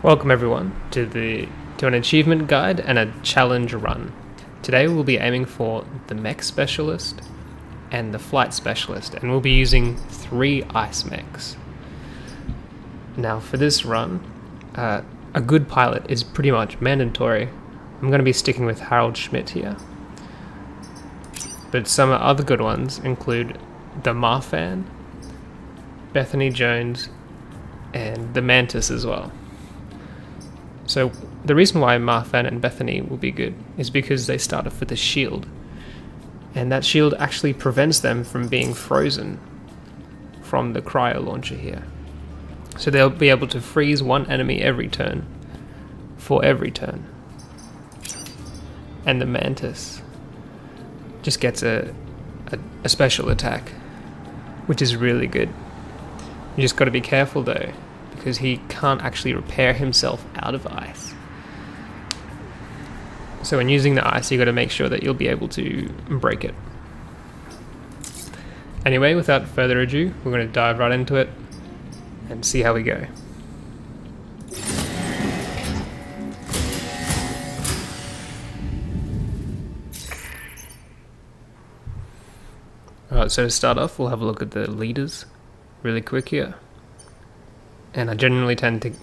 Welcome everyone to an achievement guide and a challenge run. Today we'll be aiming for the Mech specialist and the flight specialist, and we'll be using 3 ice mechs. Now for this run, a good pilot is pretty much mandatory. I'm going to be sticking with Harold Schmidt here, but some other good ones include the Marfan, Bethany Jones, and the Mantis as well. So the reason why Marfan and Bethany will be good is because they start off with a shield, and that shield actually prevents them from being frozen from the cryo launcher here. So they'll be able to freeze one enemy every turn, for every turn. And the Mantis just gets a special attack, which is really good. You just got to be careful though, because he can't actually repair himself out of ice. So when using the ice, you got to make sure that you'll be able to break it. Anyway, without further ado, we're going to dive right into it and see how we go. Alright, so to start off, we'll have a look at the leaders really quick here. And I generally tend to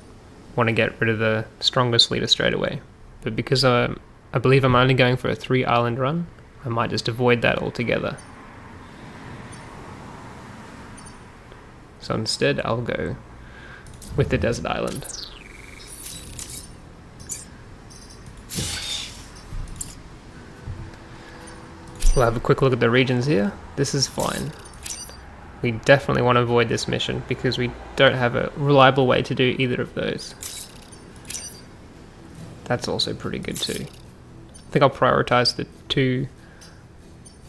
want to get rid of the strongest leader straight away. But because I believe I'm only going for a 3 island run, I might just avoid that altogether. So instead I'll go with the desert island. We'll have a quick look at the regions here. This is fine. We definitely want to avoid this mission because we don't have a reliable way to do either of those. That's also pretty good too. I think I'll prioritize the 2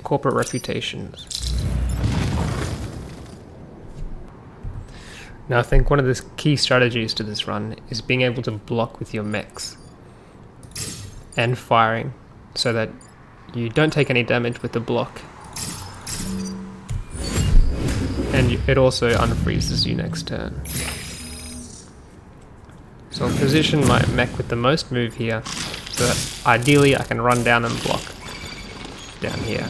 corporate reputations. Now I think one of the key strategies to this run is being able to block with your mechs and firing so that you don't take any damage with the block. And it also unfreezes you next turn. So I'll position my mech with the most move here, so that ideally I can run down and block down here.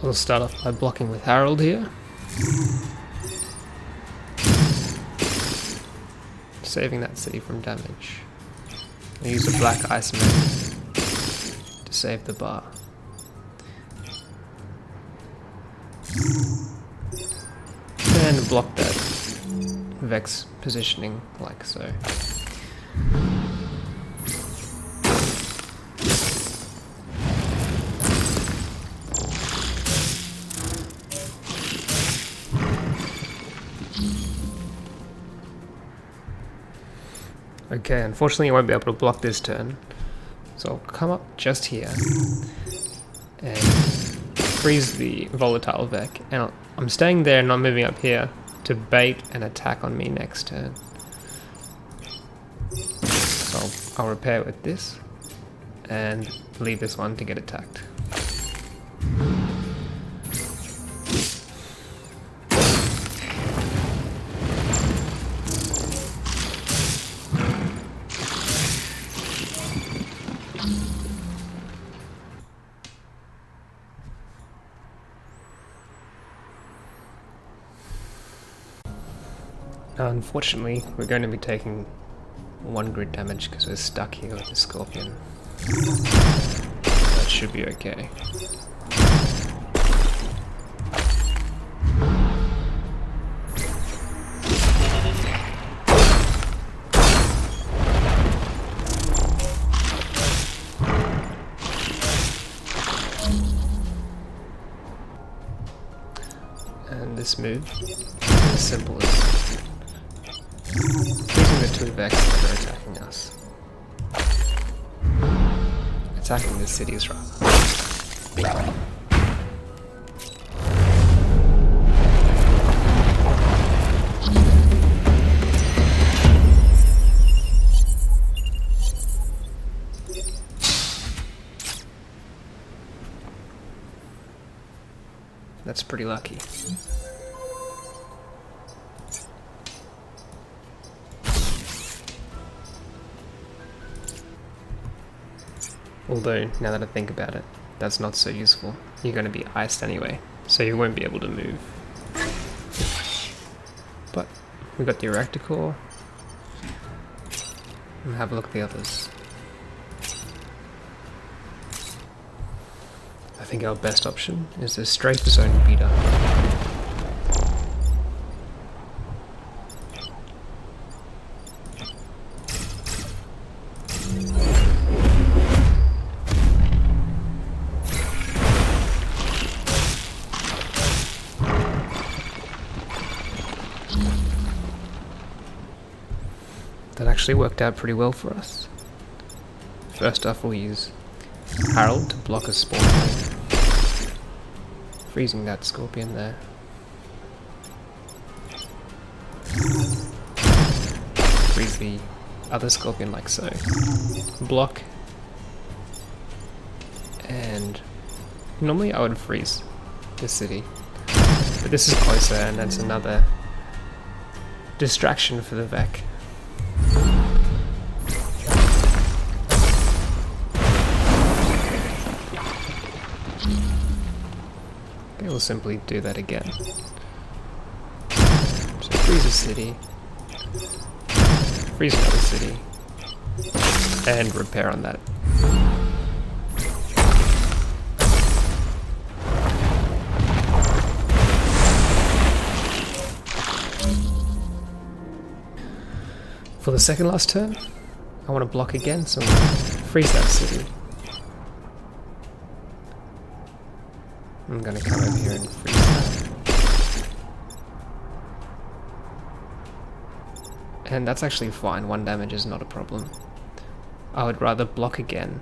I'll start off by blocking with Harold here. Saving that city from damage. I'll use a black ice mech to save the bar. And block that veks positioning like so. Okay, unfortunately I won't be able to block this turn, so I'll come up just here and freeze the volatile vek, and I'm staying there and not moving up here to bait an attack on me next turn. So I'll repair with this and leave this one to get attacked. Now, unfortunately, we're going to be taking 1 grid damage because we're stuck here with the Scorpion. That should be okay. And this move is as simple as using the 2 veks that are attacking us. Attacking the cities rather. That's pretty lucky. Although, now that I think about it, that's not so useful. You're going to be iced anyway, so you won't be able to move. But we got the reactor core. And have a look at the others. I think our best option is the strafe zone beater. That actually worked out pretty well for us. First off, we'll use Harold to block a spawn point, freezing that scorpion there. Freeze the other scorpion like so. Block. And normally I would freeze the city, but this is closer and that's another distraction for the Vek. We'll simply do that again. So freeze a city, freeze another city, and repair on that. For the second last turn, I want to block again, so I'm going to freeze that city. I'm going to come over here and freeze that. And that's actually fine, 1 damage is not a problem. I would rather block again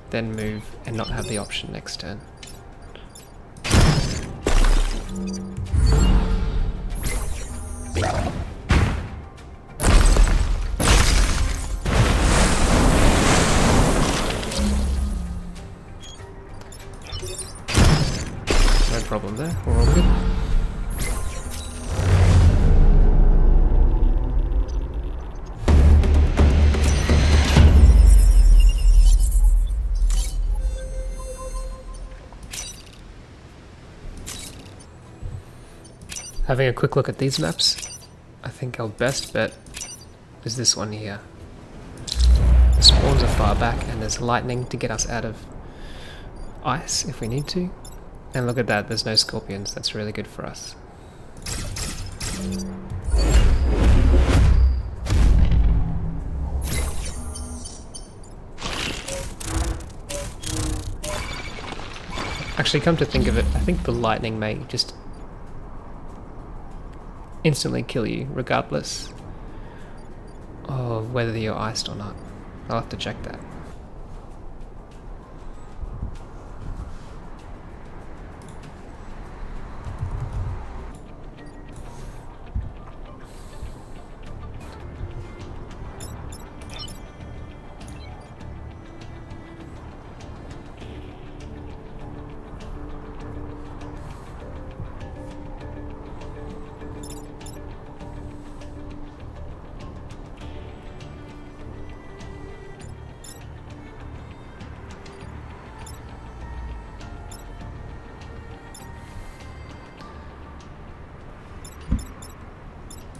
than move and not have the option next turn. No problem there, we're all good. Having a quick look at these maps, I think our best bet is this one here. The spawns are far back and there's lightning to get us out of ice if we need to. And look at that, there's no scorpions, that's really good for us. Actually, come to think of it, I think the lightning may just instantly kill you, regardless of whether you're iced or not. I'll have to check that.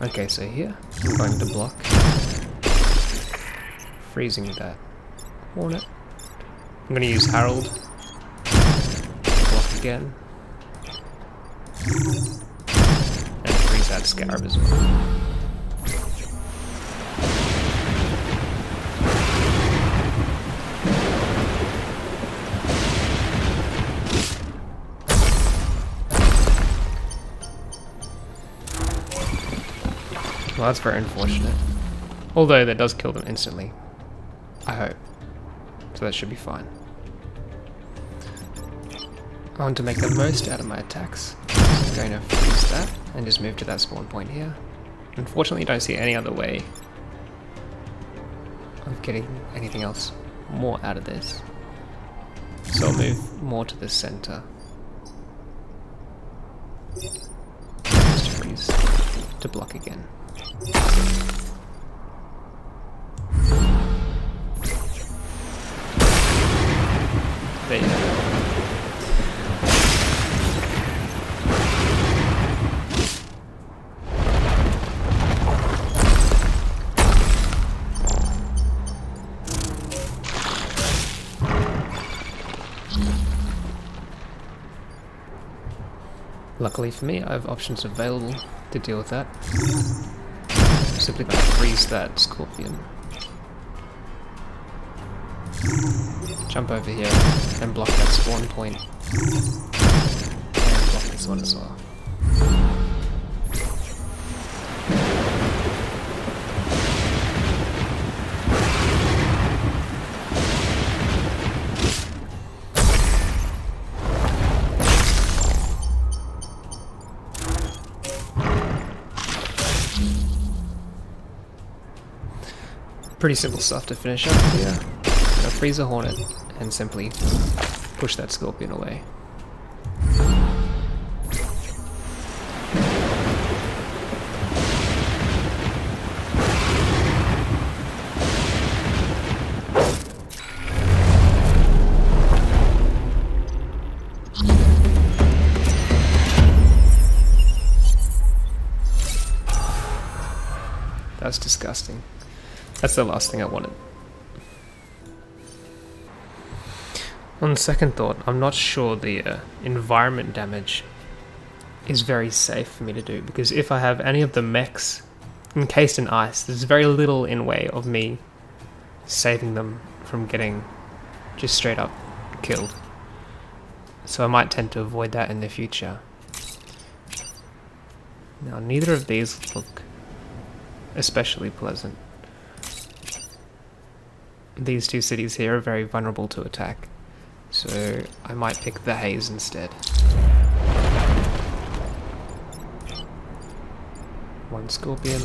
Okay, so here, I'm going to block, freezing that hornet. I'm going to use Harold to block again, and freeze that scarab as well. Well, that's very unfortunate. Although that does kill them instantly. I hope. So that should be fine. I want to make the most out of my attacks. So I'm going to freeze that and just move to that spawn point here. Unfortunately, I don't see any other way of getting anything else more out of this. So I'll move more to the center. Just freeze to block again. There you go. Luckily for me, I have options available to deal with that. I'm simply going to freeze that scorpion. Jump over here and block that spawn point. And block this one as well. Pretty simple stuff to finish up here. I'm gonna freeze a hornet and simply push that scorpion away. That's disgusting. That's the last thing I wanted. On second thought, I'm not sure the environment damage is very safe for me to do, because if I have any of the mechs encased in ice, there's very little in way of me saving them from getting just straight up killed. So I might tend to avoid that in the future. Now, neither of these look especially pleasant. These two cities here are very vulnerable to attack, so I might pick the haze instead. One scorpion.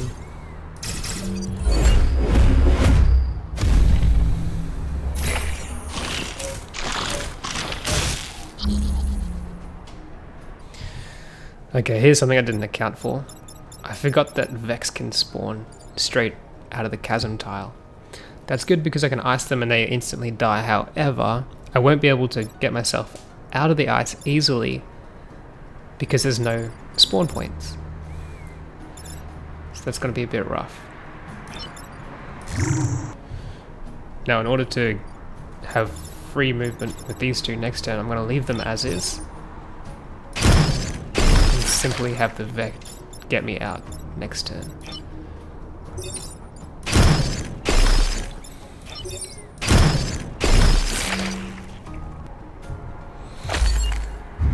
Okay, here's something I didn't account for. I forgot that veks can spawn straight out of the chasm tile. That's good because I can ice them and they instantly die. However, I won't be able to get myself out of the ice easily because there's no spawn points. So that's going to be a bit rough. Now, in order to have free movement with these two next turn, I'm going to leave them as is. And simply have the vek get me out next turn.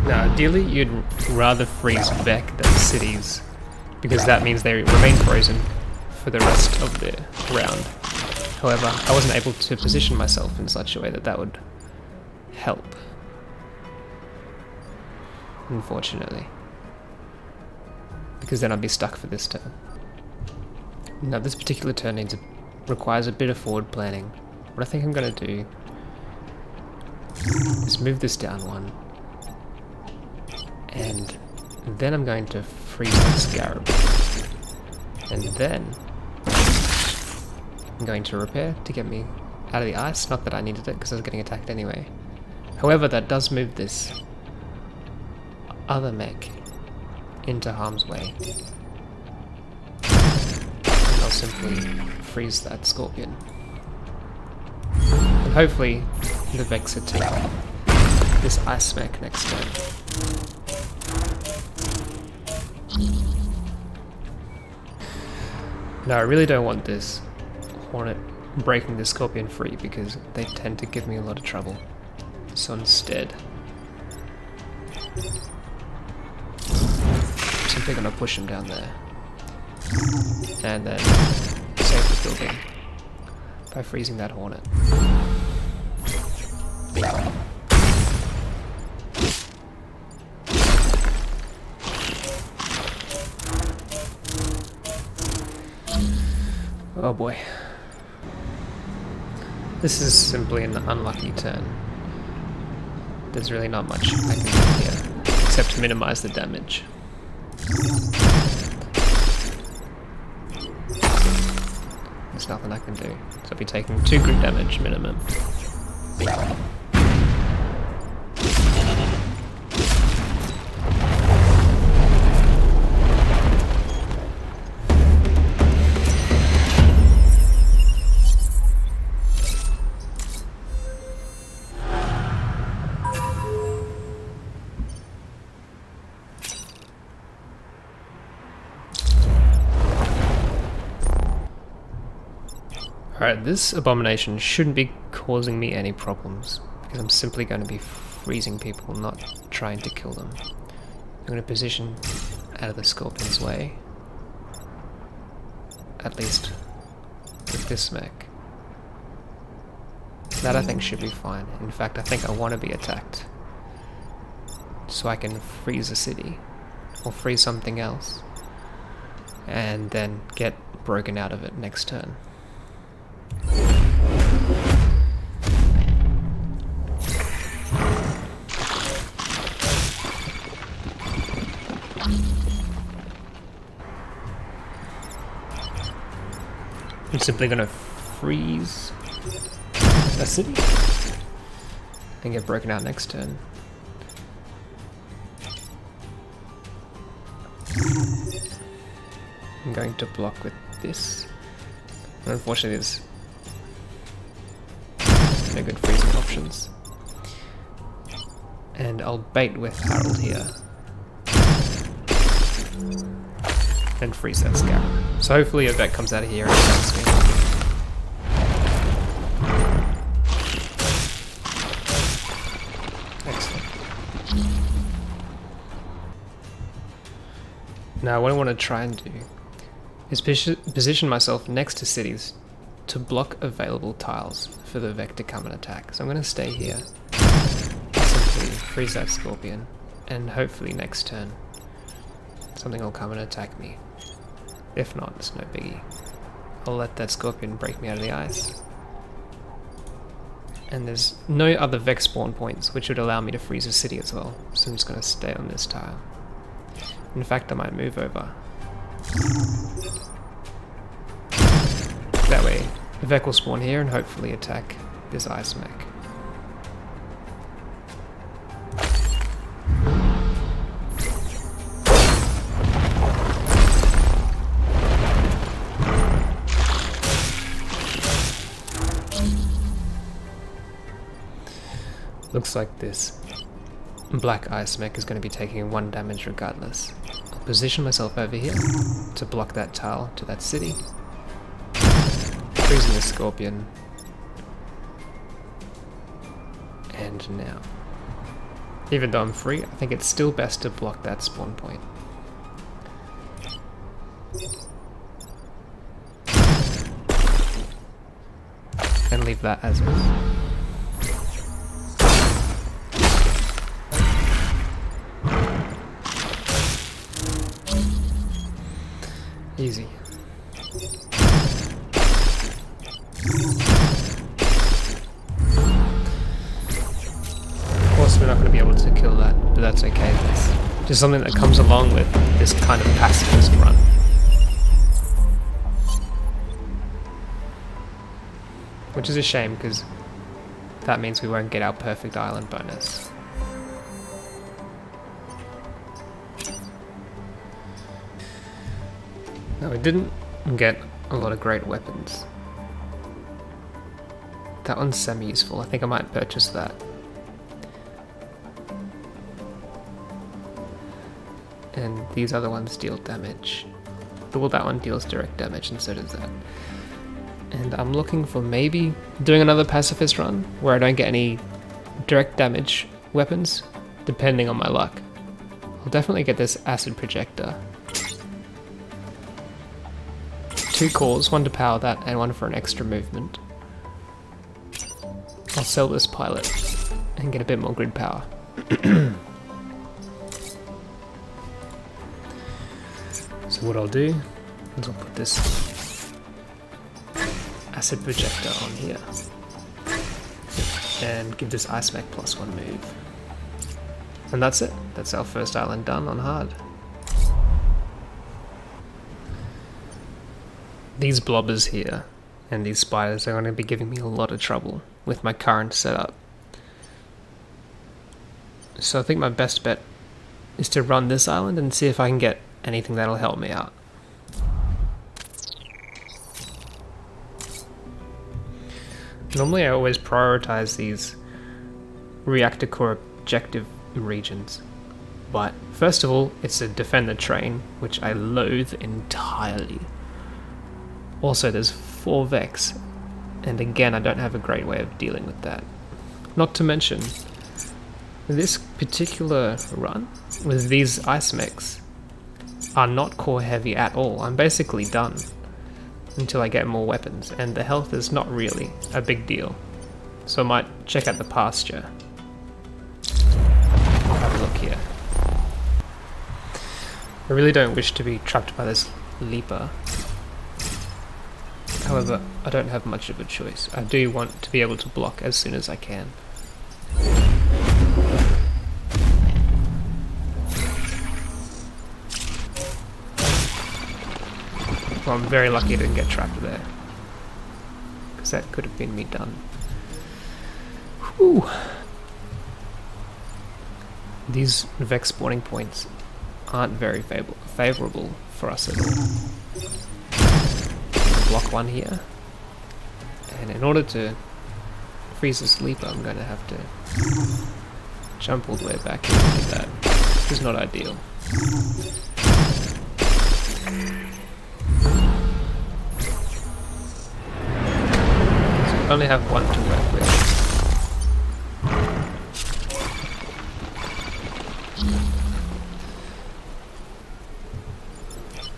Now, ideally, you'd rather freeze vek than cities, because that means they remain frozen for the rest of the round. However, I wasn't able to position myself in such a way that that would help, unfortunately, because then I'd be stuck for this turn. Now, this particular turn requires a bit of forward planning. What I think I'm going to do is move this down one, and then I'm going to freeze that scarab, and then I'm going to repair to get me out of the ice. Not that I needed it because I was getting attacked anyway. However, that does move this other mech into harm's way, and I'll simply freeze that scorpion, and hopefully the veks will take this ice mech next turn. Now, I really don't want this hornet breaking the scorpion free because they tend to give me a lot of trouble. So instead, I'm simply going to push him down there and then save the building by freezing that hornet. Oh boy. This is simply an unlucky turn. There's really not much I can do here, except to minimize the damage. There's nothing I can do, so I'll be taking 2 group damage minimum. Alright, this abomination shouldn't be causing me any problems, because I'm simply going to be freezing people, not trying to kill them. I'm going to position out of the Scorpion's way, at least with this mech. That I think should be fine. In fact, I think I want to be attacked, so I can freeze a city, or freeze something else, and then get broken out of it next turn. I'm simply gonna freeze a city and get broken out next turn. I'm going to block with this. And unfortunately there's no good freezing options. And I'll bait with Harold here. And freeze that scout. So hopefully a vet comes out of here and attacks me. Excellent. Now what I want to try and do is position myself next to cities to block available tiles for the Vec to come and attack. So I'm going to stay here, simply freeze that Scorpion, and hopefully next turn something will come and attack me. If not, it's no biggie. I'll let that Scorpion break me out of the ice. And there's no other Vex spawn points which would allow me to freeze a city as well, so I'm just going to stay on this tile. In fact, I might move over. That way, the Vec will spawn here and hopefully attack this ice mech. Looks like this black ice mech is going to be taking 1 damage regardless. I'll position myself over here to block that tile to that city. Freezing the Scorpion. And now, even though I'm free, I think it's still best to block that spawn point. And leave that as is. Easy. Of course we're not going to be able to kill that, but that's okay. It's just something that comes along with this kind of pacifist run. Which is a shame, because that means we won't get our perfect island bonus. No, we didn't get a lot of great weapons. That one's semi-useful. I think I might purchase that. And these other ones deal damage. Well, that one deals direct damage, and so does that. And I'm looking for maybe doing another pacifist run where I don't get any direct damage weapons, depending on my luck. I'll definitely get this acid projector. 2 cores, 1 to power that and 1 for an extra movement. I'll sell this pilot and get a bit more grid power. So what I'll do is I'll put this acid projector on here and give this ice mech +1 move. And that's it. That's our first island done on hard. These blobbers here and these spiders are going to be giving me a lot of trouble with my current setup. So I think my best bet is to run this island and see if I can get anything that'll help me out. Normally I always prioritize these reactor core objective regions, but first of all it's a defender train, which I loathe entirely. Also there's 4 Vex And again, I don't have a great way of dealing with that. Not to mention, this particular run with these ice mechs are not core heavy at all. I'm basically done until I get more weapons, and the health is not really a big deal. So I might check out the pasture. Have a look here. I really don't wish to be trapped by this leaper. However, I don't have much of a choice. I do want to be able to block as soon as I can. Well, I'm very lucky I didn't get trapped there, because that could have been me done. Whew. These Vex spawning points aren't very favourable for us at all. Block one here, and in order to freeze the sleeper, I'm going to have to jump all the way back here and do that, which is not ideal. So we only have one to work with.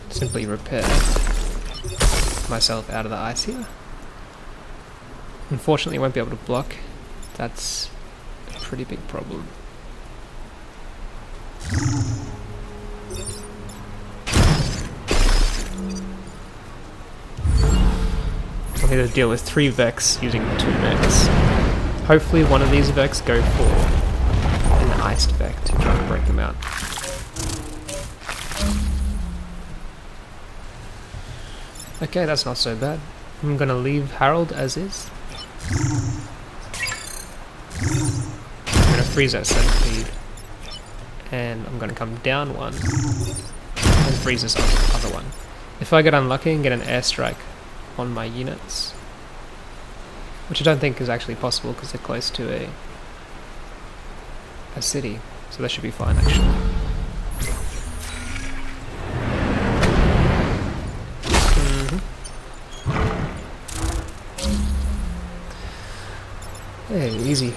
Simply repair myself out of the ice here. Unfortunately, I won't be able to block. That's a pretty big problem. I'll need to deal with 3 veks using 2 mechs. Hopefully one of these veks go for an iced vek to try to break them out. Okay, that's not so bad. I'm gonna leave Harold as is. I'm gonna freeze that centipede. And I'm gonna come down one and freeze this other one. If I get unlucky and get an airstrike on my units, which I don't think is actually possible because they're close to a city, so that should be fine actually. Hey, easy.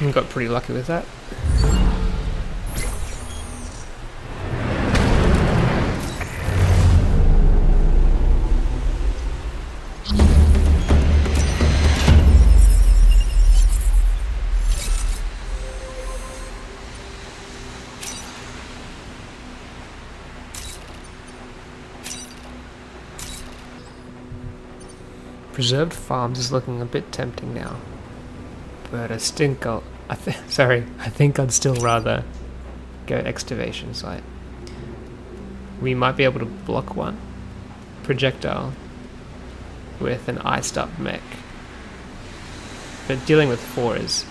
I got pretty lucky with that. Preserved Farms is looking a bit tempting now, but I think I'd still rather go Excavation Site. We might be able to block one projectile with an iced up mech, but dealing with 4 is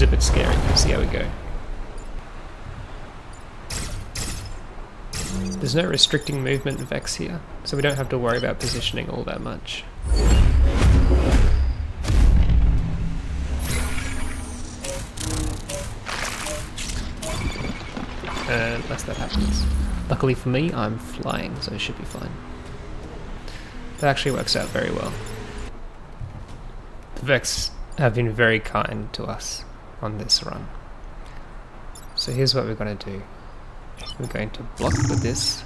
a bit scary. We'll see how we go. There's no restricting movement Vex here, so we don't have to worry about positioning all that much. Unless that happens. Luckily for me, I'm flying, so it should be fine. That actually works out very well. The Vex have been very kind to us on this run. So here's what we're going to do. We're going to block with this.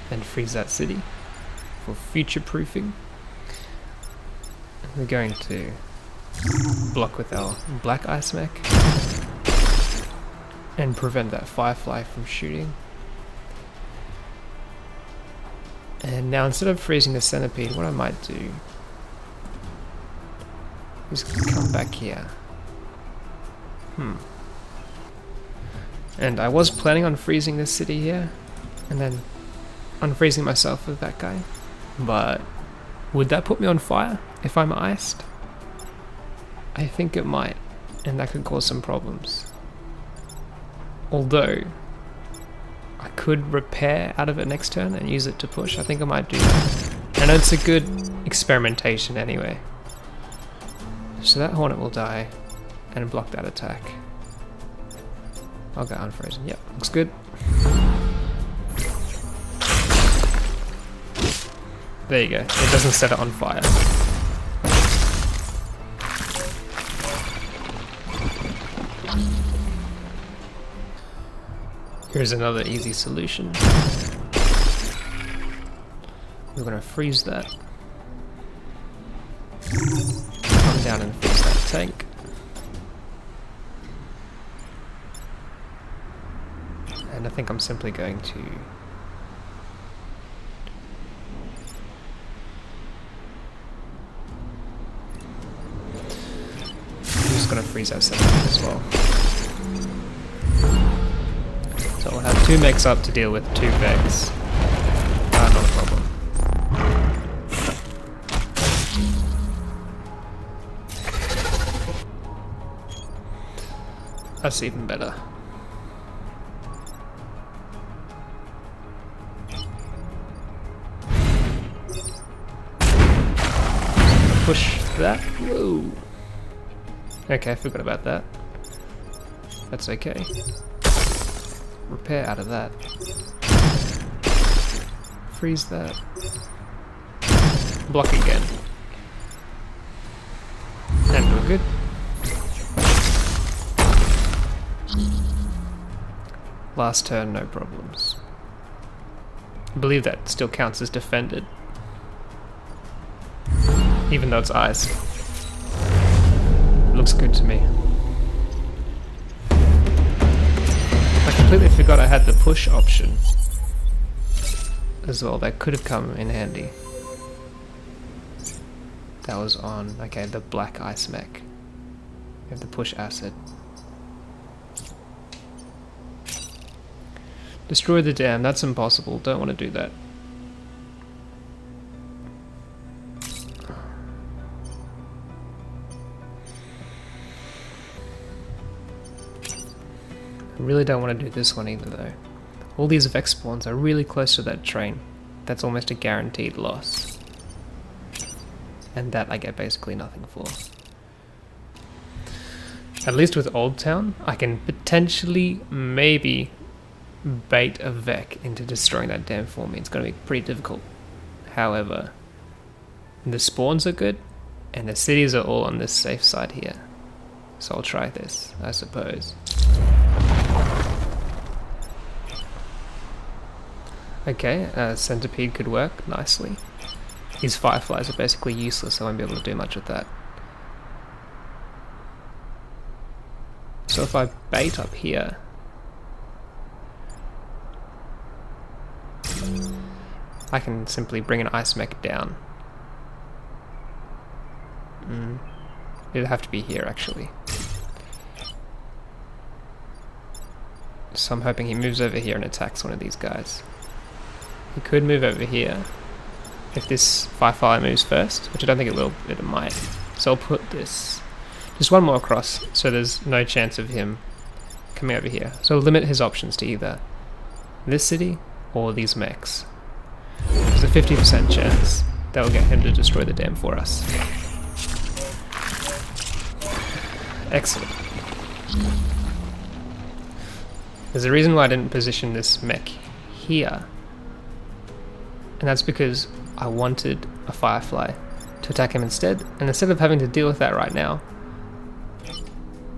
And freeze that city for future proofing. We're going to block with our black ice mech and prevent that firefly from shooting. And now instead of freezing the centipede, what I might do is come back here. And I was planning on freezing this city here and then unfreezing myself with that guy, but would that put me on fire if I'm iced? I think it might, and that could cause some problems. Although I could repair out of it next turn and use it to push. I think I might do that. And it's a good experimentation anyway. So that hornet will die and block that attack. I'll go unfrozen. Yep, looks good. There you go. It doesn't set it on fire. Here's another easy solution. We're gonna freeze that. Come down and freeze that tank. And I think I'm simply going to gonna freeze our setup as well. So we'll have 2 mechs up to deal with 2 veks. Not a problem. That's even better. Push that. Whoa. Okay, I forgot about that. That's okay. Repair out of that. Freeze that. Block again. And we're good. Last turn, no problems. I believe that still counts as defended. Even though it's ice. Looks good to me. I completely forgot I had the push option as well. That could have come in handy. That was on, okay, the black ice mech. We have the push acid. Destroy the dam, that's impossible. Don't want to do that. I really don't want to do this one either though. All these vex spawns are really close to that train. That's almost a guaranteed loss. And that I get basically nothing for. At least with Old Town, I can potentially, maybe, bait a vek into destroying that dam for me. It's going to be pretty difficult. However, the spawns are good, and the cities are all on this safe side here. So I'll try this, I suppose. Okay, Centipede could work nicely. These fireflies are basically useless, so I won't be able to do much with that. So if I bait up here, I can simply bring an ice mech down. It'd have to be here actually. So I'm hoping he moves over here and attacks one of these guys. He could move over here if this firefly moves first, which I don't think it will, but it might. So I'll put this just one more across, so there's no chance of him coming over here. So I'll limit his options to either this city or these mechs. There's a 50% chance that will get him to destroy the dam for us. Excellent. There's a reason why I didn't position this mech here, and that's because I wanted a firefly to attack him instead, and instead of having to deal with that right now,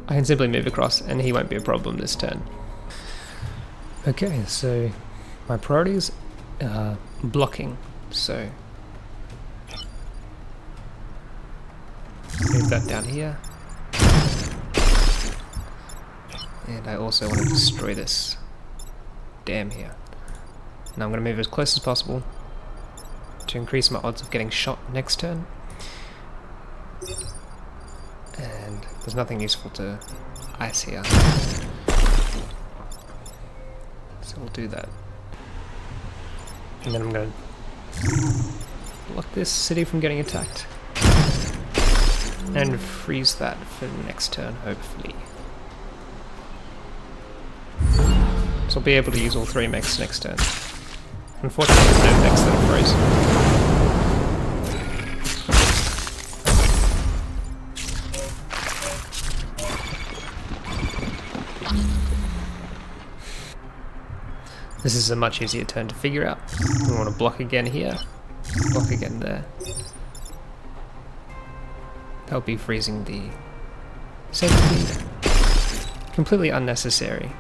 I can simply move across and he won't be a problem this turn. Okay, so my priorities are blocking, so move that down here. And I also want to destroy this dam here. Now I'm going to move as close as possible to increase my odds of getting shot next turn. And there's nothing useful to ice here, so we'll do that. And then I'm going to block this city from getting attacked and freeze that for the next turn, hopefully. So I'll be able to use all 3 mechs next turn. Unfortunately, there's no mechs that are frozen. This is a much easier turn to figure out. We want to block again here. Block again there. That'll be freezing the centipede. Completely unnecessary,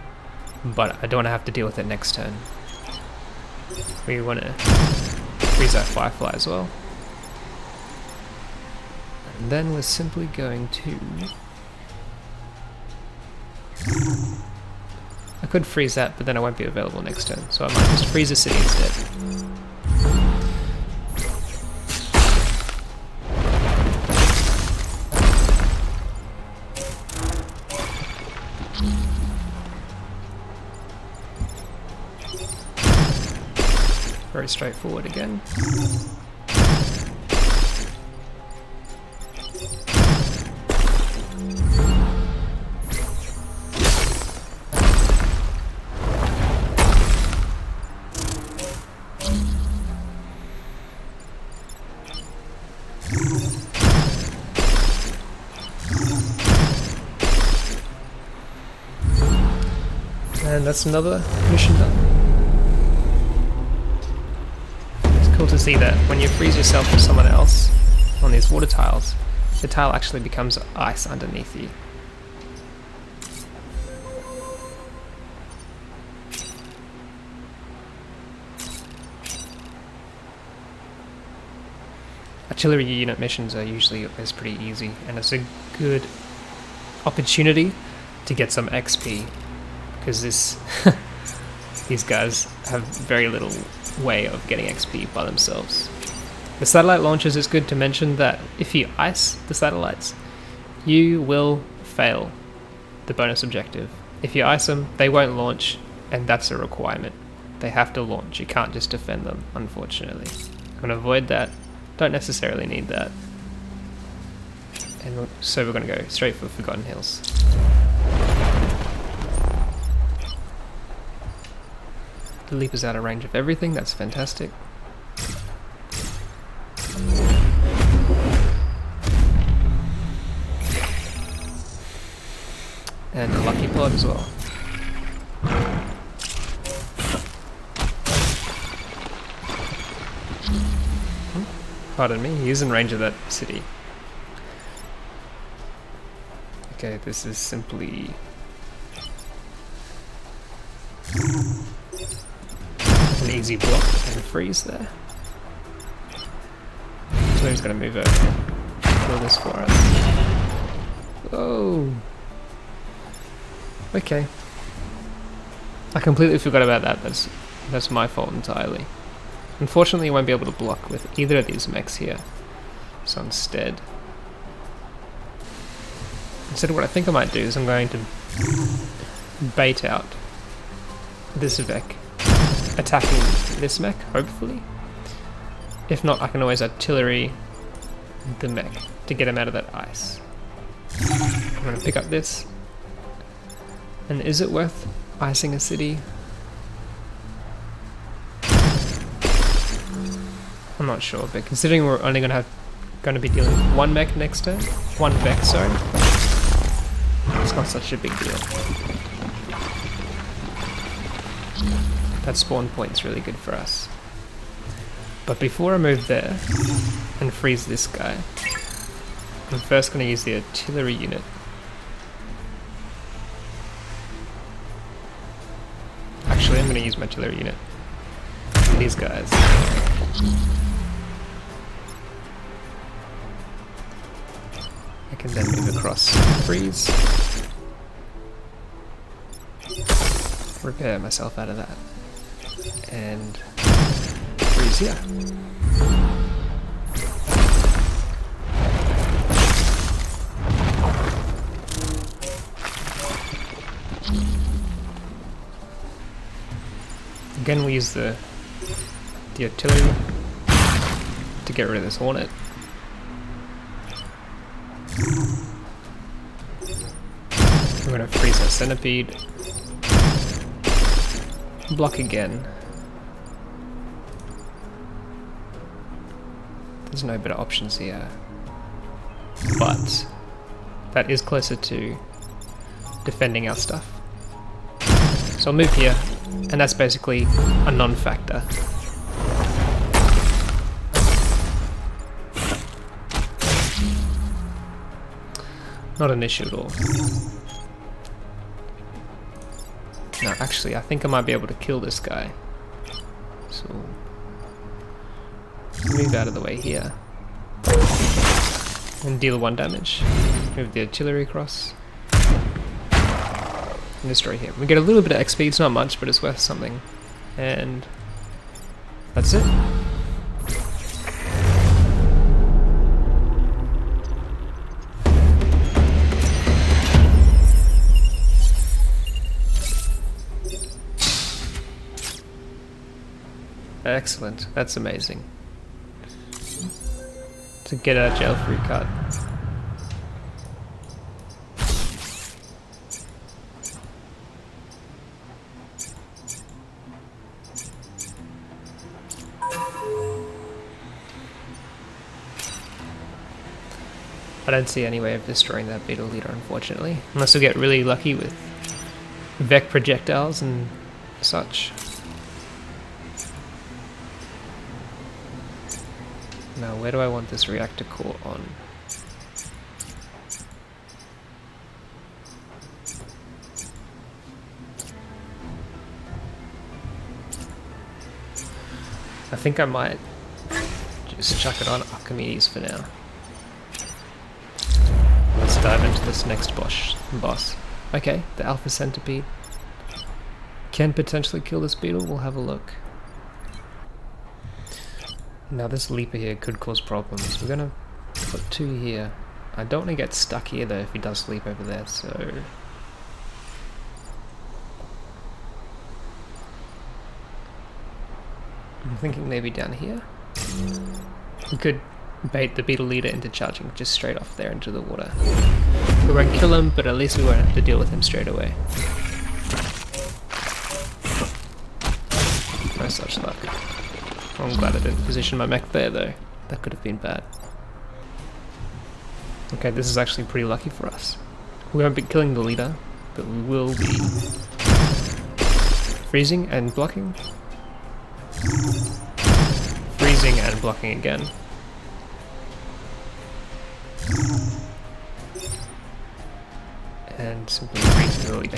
but I don't want to have to deal with it next turn. We want to freeze that firefly as well. And then we're simply going to... I could freeze that, but then I won't be available next turn, so I might just freeze a city instead. Very straightforward again. And that's another mission done. It's cool to see that when you freeze yourself or someone else on these water tiles, the tile actually becomes ice underneath you. Artillery unit missions are usually always pretty easy, and it's a good opportunity to get some XP, because these guys have very little way of getting XP by themselves. The satellite launchers, it's good to mention that if you ice the satellites, you will fail the bonus objective. If you ice them, they won't launch, and that's a requirement. They have to launch, you can't just defend them, unfortunately. I'm going to avoid that, don't necessarily need that. And so we're going to go straight for Forgotten Hills. The leap is out of range of everything, that's fantastic. And a lucky plot as well. Pardon me, he is in range of that city. Okay, this is simply... an easy block and freeze there. So he's going to move over. Kill this for us. Whoa! Okay. I completely forgot about that. That's my fault entirely. Unfortunately, you won't be able to block with either of these mechs here. So instead, what I think I might do is I'm going to bait out this vek attacking this mech, hopefully. If not, I can always artillery the mech to get him out of that ice. I'm going to pick up this. And is it worth icing a city? I'm not sure, but considering we're only going to be dealing with one mech next turn, one vek, sorry, it's not such a big deal. That spawn point's really good for us. But before I move there and freeze this guy, I'm first going to use the artillery unit. Actually, I'm going to use my artillery unit on these guys. I can then move across, freeze, repair myself out of that, and freeze here. Again, we use the artillery to get rid of this hornet. We're going to freeze that centipede. Block again. There's no better options here. But that is closer to defending our stuff. So I'll move here, and that's basically a non-factor. Not an issue at all. No, actually, I think I might be able to kill this guy. So, move out of the way here. And deal 1 damage. Move the artillery across. And destroy him. We get a little bit of XP, it's not much, but it's worth something. And that's it. Excellent, that's amazing. To get a jail-free card. I don't see any way of destroying that beetle leader, unfortunately. Unless we get really lucky with vek projectiles and such. Now, where do I want this reactor core on? I think I might just chuck it on Archimedes for now. Let's dive into this next boss. Okay, the Alpha Centipede can potentially kill this beetle. We'll have a look. Now this leaper here could cause problems. We're gonna put 2 here. I don't want to get stuck here though if he does leap over there, so... I'm thinking maybe down here. We could bait the beetle leader into charging just straight off there into the water. We won't kill him, but at least we won't have to deal with him straight away. No such luck. I'm glad I didn't position my mech there though. That could have been bad. Okay, this is actually pretty lucky for us. We won't be killing the leader, but we will be freezing and blocking. Freezing and blocking again. And simply freezing the leader.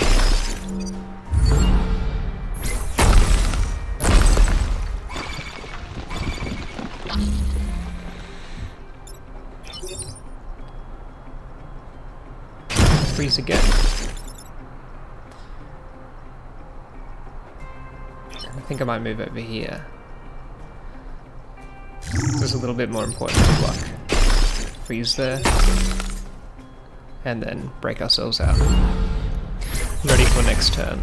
Freeze again. I think I might move over here. This is a little bit more important to block. Freeze there. And then break ourselves out. Ready for next turn.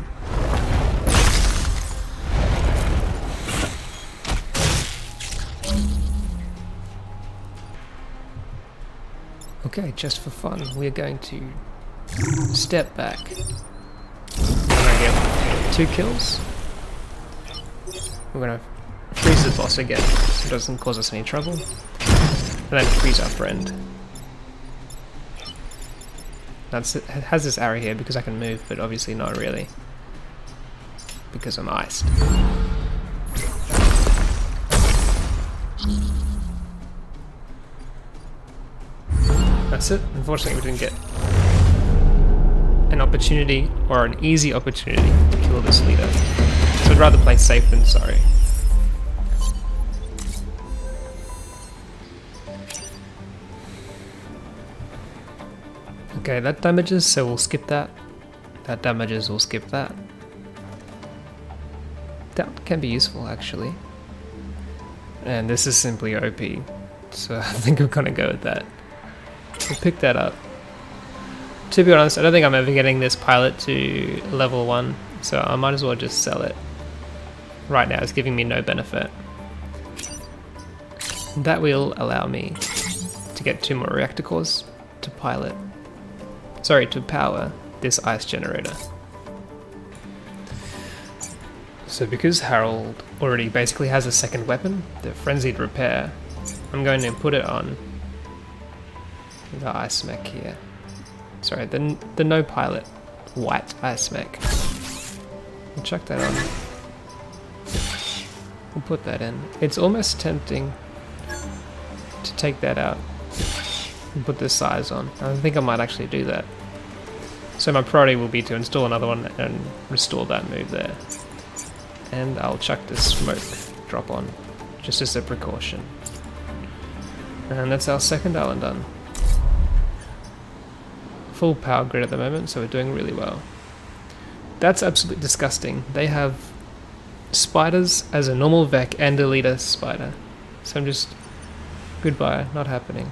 Okay, just for fun, we're going to step back. We're going to get 2 kills. We're going to freeze the boss again, so it doesn't cause us any trouble. And then freeze our friend. It has this arrow here because I can move, but obviously not really. Because I'm iced. That's it. Unfortunately, we didn't get an opportunity, or an easy opportunity, to kill this leader. So I'd rather play safe than sorry. Okay, that damages, so we'll skip that. That damages, we'll skip that. That can be useful, actually. And this is simply OP, so I think I'm gonna go with that. We'll pick that up. To be honest, I don't think I'm ever getting this pilot to level 1, so I might as well just sell it. Right now it's giving me no benefit. That will allow me to get 2 more reactor cores to pilot. Sorry, to power this ice generator. So because Harold already basically has a second weapon, the Frenzied Repair, I'm going to put it on the ice mech here. Sorry, the no pilot white ice mech. We'll chuck that on. We'll put that in. It's almost tempting to take that out and put this size on. I think I might actually do that. So my priority will be to install another one and restore that move there. And I'll chuck this smoke drop on, just as a precaution. And that's our second island done. Full power grid at the moment, so we're doing really well. That's absolutely disgusting. They have spiders as a normal vek and a leader spider. So I'm just... goodbye, not happening.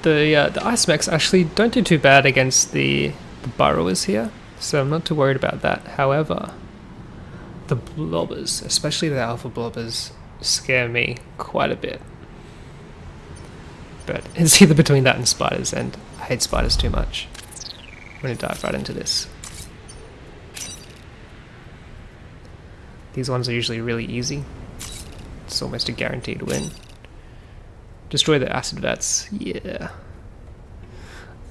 The ice mechs actually don't do too bad against the burrowers here, so I'm not too worried about that. However, the blobbers, especially the alpha blobbers, scare me quite a bit. But it's either between that and spiders, and I hate spiders too much. I'm going to dive right into this. These ones are usually really easy. It's almost a guaranteed win. Destroy the acid vats, yeah.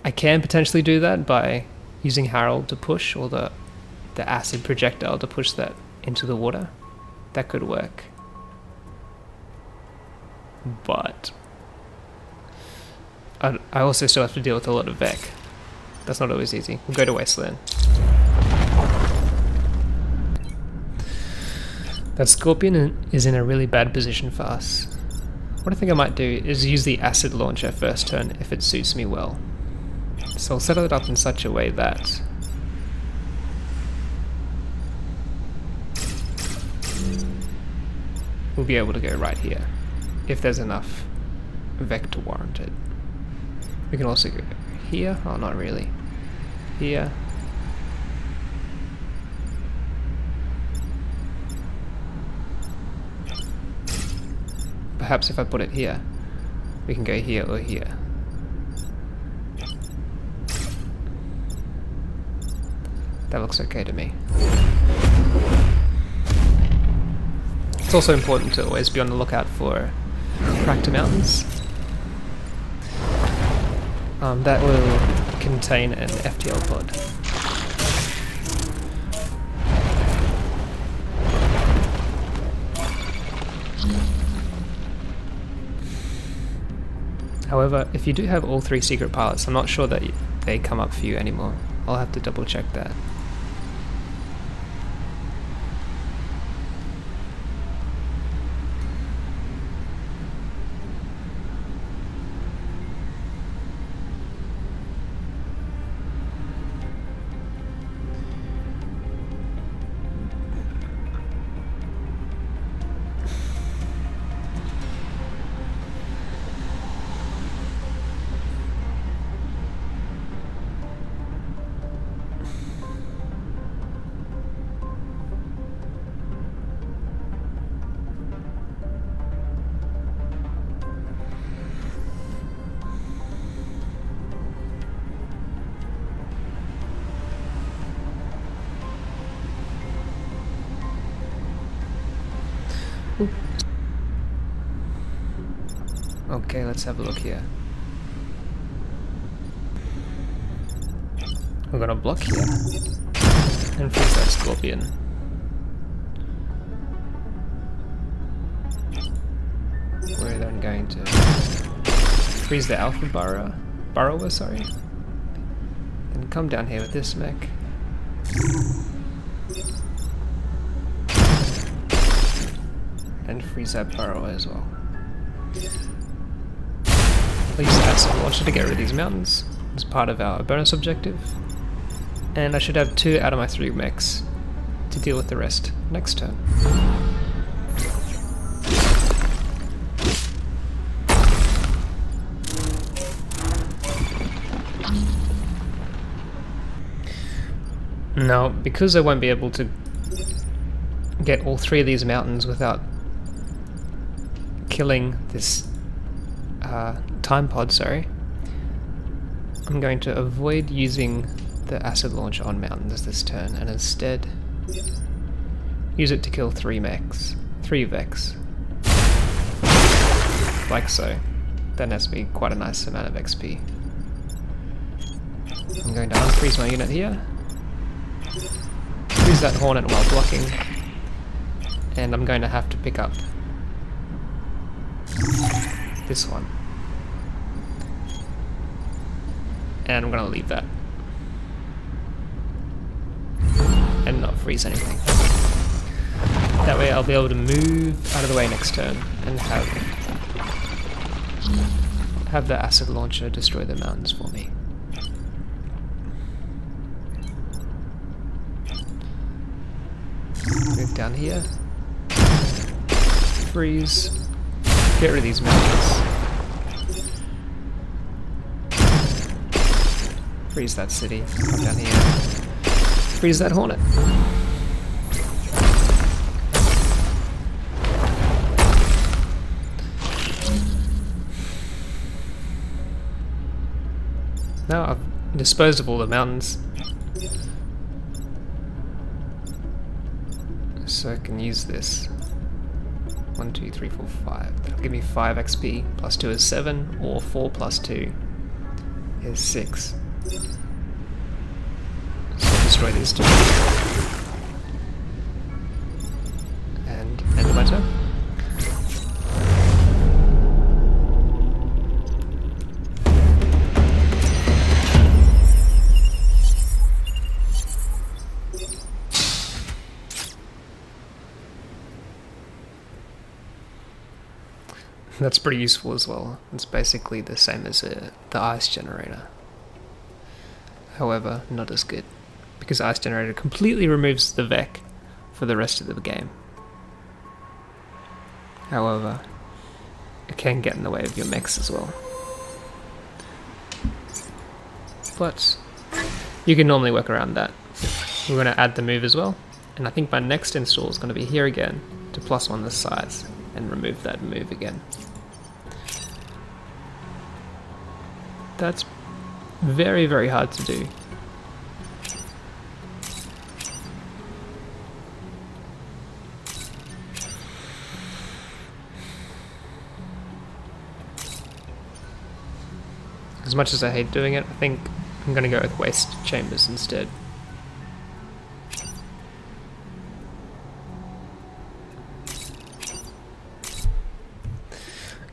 I can potentially do that by using Harold to push, or the acid projectile to push that into the water. That could work. But I also still have to deal with a lot of vek. That's not always easy. We'll go to Wasteland. That Scorpion is in a really bad position for us. What I think I might do is use the acid launcher first turn if it suits me well. So I'll set it up in such a way that we'll be able to go right here, if there's enough vek to warrant it. We can also go here, oh not really, here. Perhaps if I put it here, we can go here or here. That looks okay to me. It's also important to always be on the lookout for cracked mountains. That will contain an FTL pod. However, if you do have all 3 secret pilots, I'm not sure that they come up for you anymore. I'll have to double check that. Okay, let's have a look here. We're gonna block here and freeze that Scorpion. We're then going to freeze the Alpha Burrower, sorry. And come down here with this mech. And freeze that Burrower as well. Use the acid launcher to get rid of these mountains as part of our bonus objective. And I should have 2 out of my 3 mechs to deal with the rest next turn. Now, because I won't be able to get all 3 of these mountains without killing this time pod, sorry, I'm going to avoid using the acid launch on mountains this turn and instead use it to kill 3 mechs, 3 veks, like so. That nets me quite a nice amount of XP. I'm going to unfreeze my unit here, freeze that hornet while blocking, and I'm going to have to pick up this one. And I'm gonna leave that. And not freeze anything. That way I'll be able to move out of the way next turn and have the acid launcher destroy the mountains for me. Move down here. Freeze. Get rid of these mountains. Freeze that city. Come down here. Freeze that hornet. Now I've disposed of all the mountains, so I can use this. 1, 2, 3, 4, 5. That'll give me 5 XP. Plus 2 is 7, or 4 plus 2 is 6. So I'll destroy these two. And end my turn. That's pretty useful as well. It's basically the same as the ice generator. However, not as good, because ice generator completely removes the vek for the rest of the game. However, it can get in the way of your mechs as well. But you can normally work around that. We're going to add the move as well, and I think my next install is going to be here again to +1 the size and remove that move again. That's very, very hard to do. As much as I hate doing it, I think I'm going to go with waste chambers instead.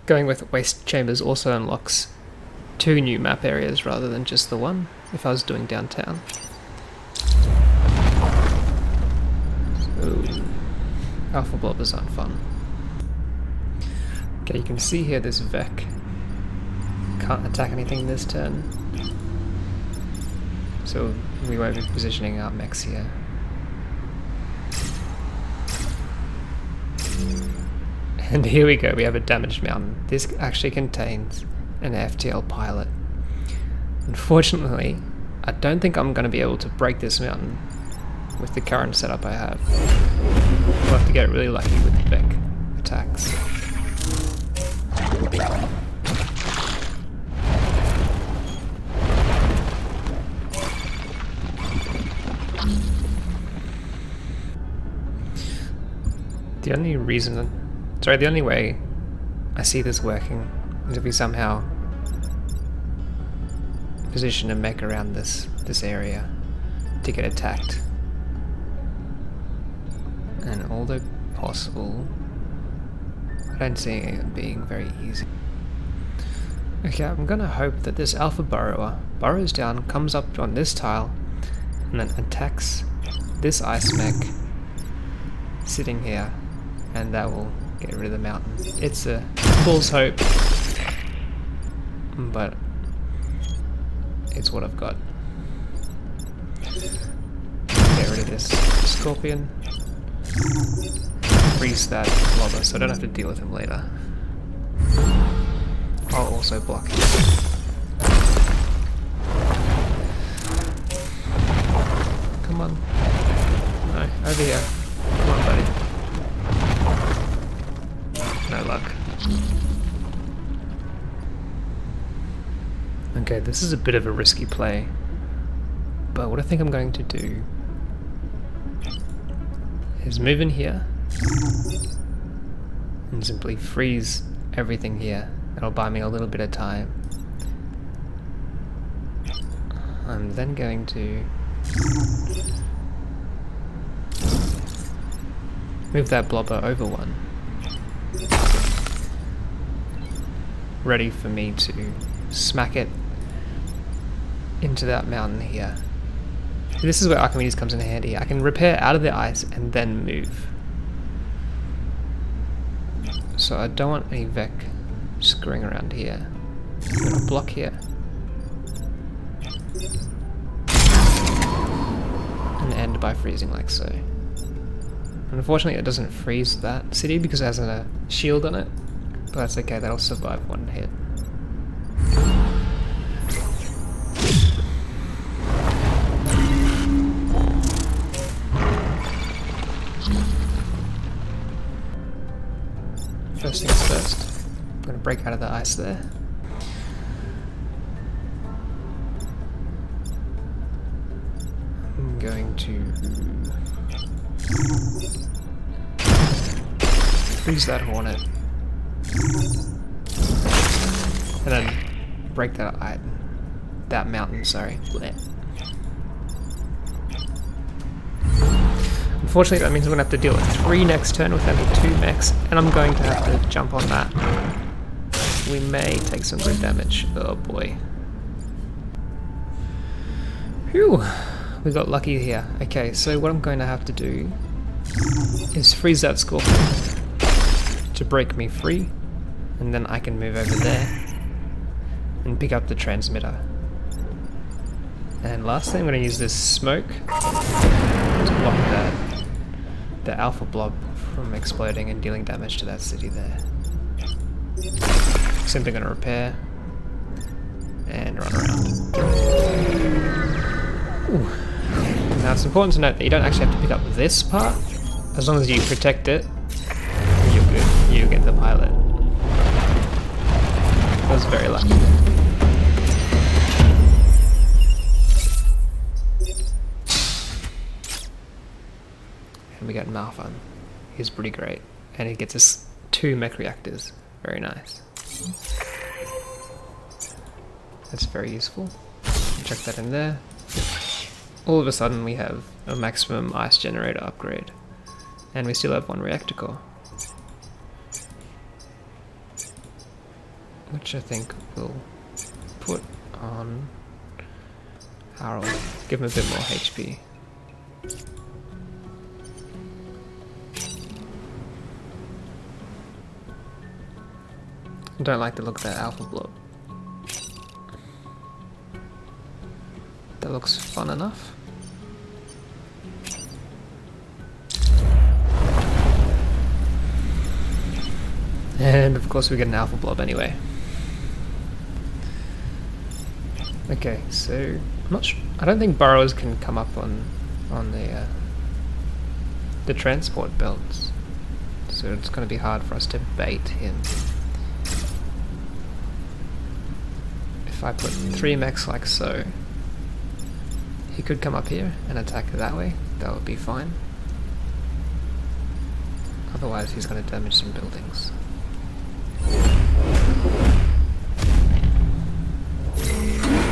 Going with waste chambers also unlocks 2 new map areas rather than just the one, if I was doing downtown. So, alpha blobbers aren't fun. Okay, you can see here this vek can't attack anything this turn, so we won't be positioning our mechs here. And here we go, we have a damaged mountain. This actually contains an FTL pilot. Unfortunately, I don't think I'm going to be able to break this mountain with the current setup I have. We'll have to get really lucky with the vek attacks. The only way I see this working is if we somehow position a mech around this area to get attacked. And although possible, I don't see it being very easy. Okay, I'm gonna hope that this alpha burrower burrows down, comes up on this tile, and then attacks this ice mech sitting here, and that will get rid of the mountain. It's a fool's hope, but it's what I've got. Get rid of this scorpion. Freeze that blobber so I don't have to deal with him later. I'll also block him. Come on. No, over here. Come on, buddy. No luck. Okay, this is a bit of a risky play, but what I think I'm going to do is move in here and simply freeze everything here. It'll buy me a little bit of time. I'm then going to move that blobber over one, ready for me to smack it into that mountain here. This is where Archimedes comes in handy. I can repair out of the ice and then move. So I don't want any vek screwing around here. I'm gonna block here. And end by freezing like so. Unfortunately it doesn't freeze that city because it has a shield on it. But that's okay, that'll survive one hit. First things first, I'm going to break out of the ice there. I'm going to freeze that hornet. And then break that mountain, sorry. Unfortunately, that means I'm going to have to deal with 3 next turn with only 2 mechs, and I'm going to have to jump on that. We may take some good damage. Oh boy. Phew, we got lucky here. Okay, so what I'm going to have to do is freeze that scorpion to break me free, and then I can move over there and pick up the transmitter. And lastly, I'm going to use this smoke to block the alpha blob from exploding and dealing damage to that city there. Simply going to repair and run around. Ooh. Now it's important to note that you don't actually have to pick up this part. As long as you protect it, you're good. You get the pilot. I was very lucky. And we got Malfan. He's pretty great. And he gets us 2 mech reactors. Very nice. That's very useful. Check that in there. All of a sudden we have a maximum ice generator upgrade. And we still have 1 reactor core. Which I think we'll put on Harold. Give him a bit more HP. I don't like the look of that alpha blob. That looks fun enough. And of course we get an alpha blob anyway. Okay, so I'm not sure. I don't think burrowers can come up on the transport belts, so it's going to be hard for us to bait him. If I put 3 mechs like so, he could come up here and attack that way. That would be fine. Otherwise, he's going to damage some buildings.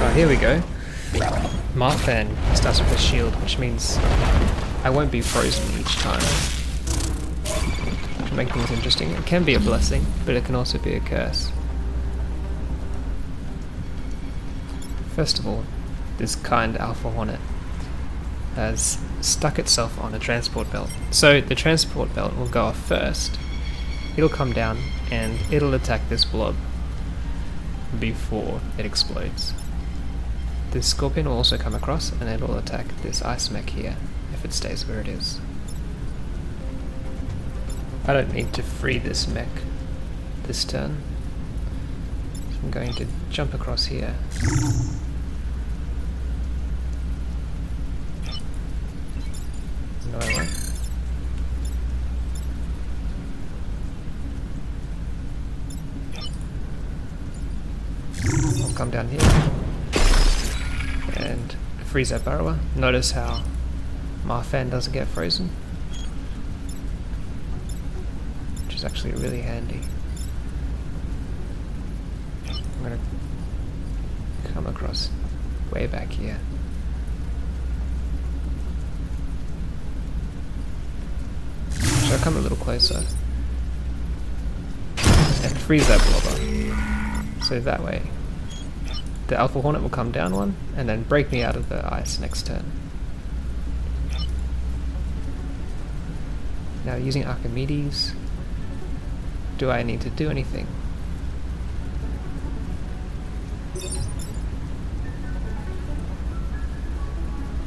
Oh, here we go. Marfan starts with a shield, which means I won't be frozen each time. To make things interesting. It can be a blessing, but it can also be a curse. First of all, this kind Alpha Hornet has stuck itself on a transport belt. So the transport belt will go off first. It'll come down and it'll attack this blob before it explodes. This scorpion will also come across and it'll attack this ice mech here if it stays where it is. I don't need to free this mech this turn. So I'm going to jump across here. No, I won't. I'll come down here and freeze that burrower. Notice how Marfan doesn't get frozen, which is actually really handy. I'm gonna come across way back here. So I'll come a little closer and freeze that blobber. So that way the Alpha Hornet will come down one, and then break me out of the ice next turn. Now using Archimedes, do I need to do anything?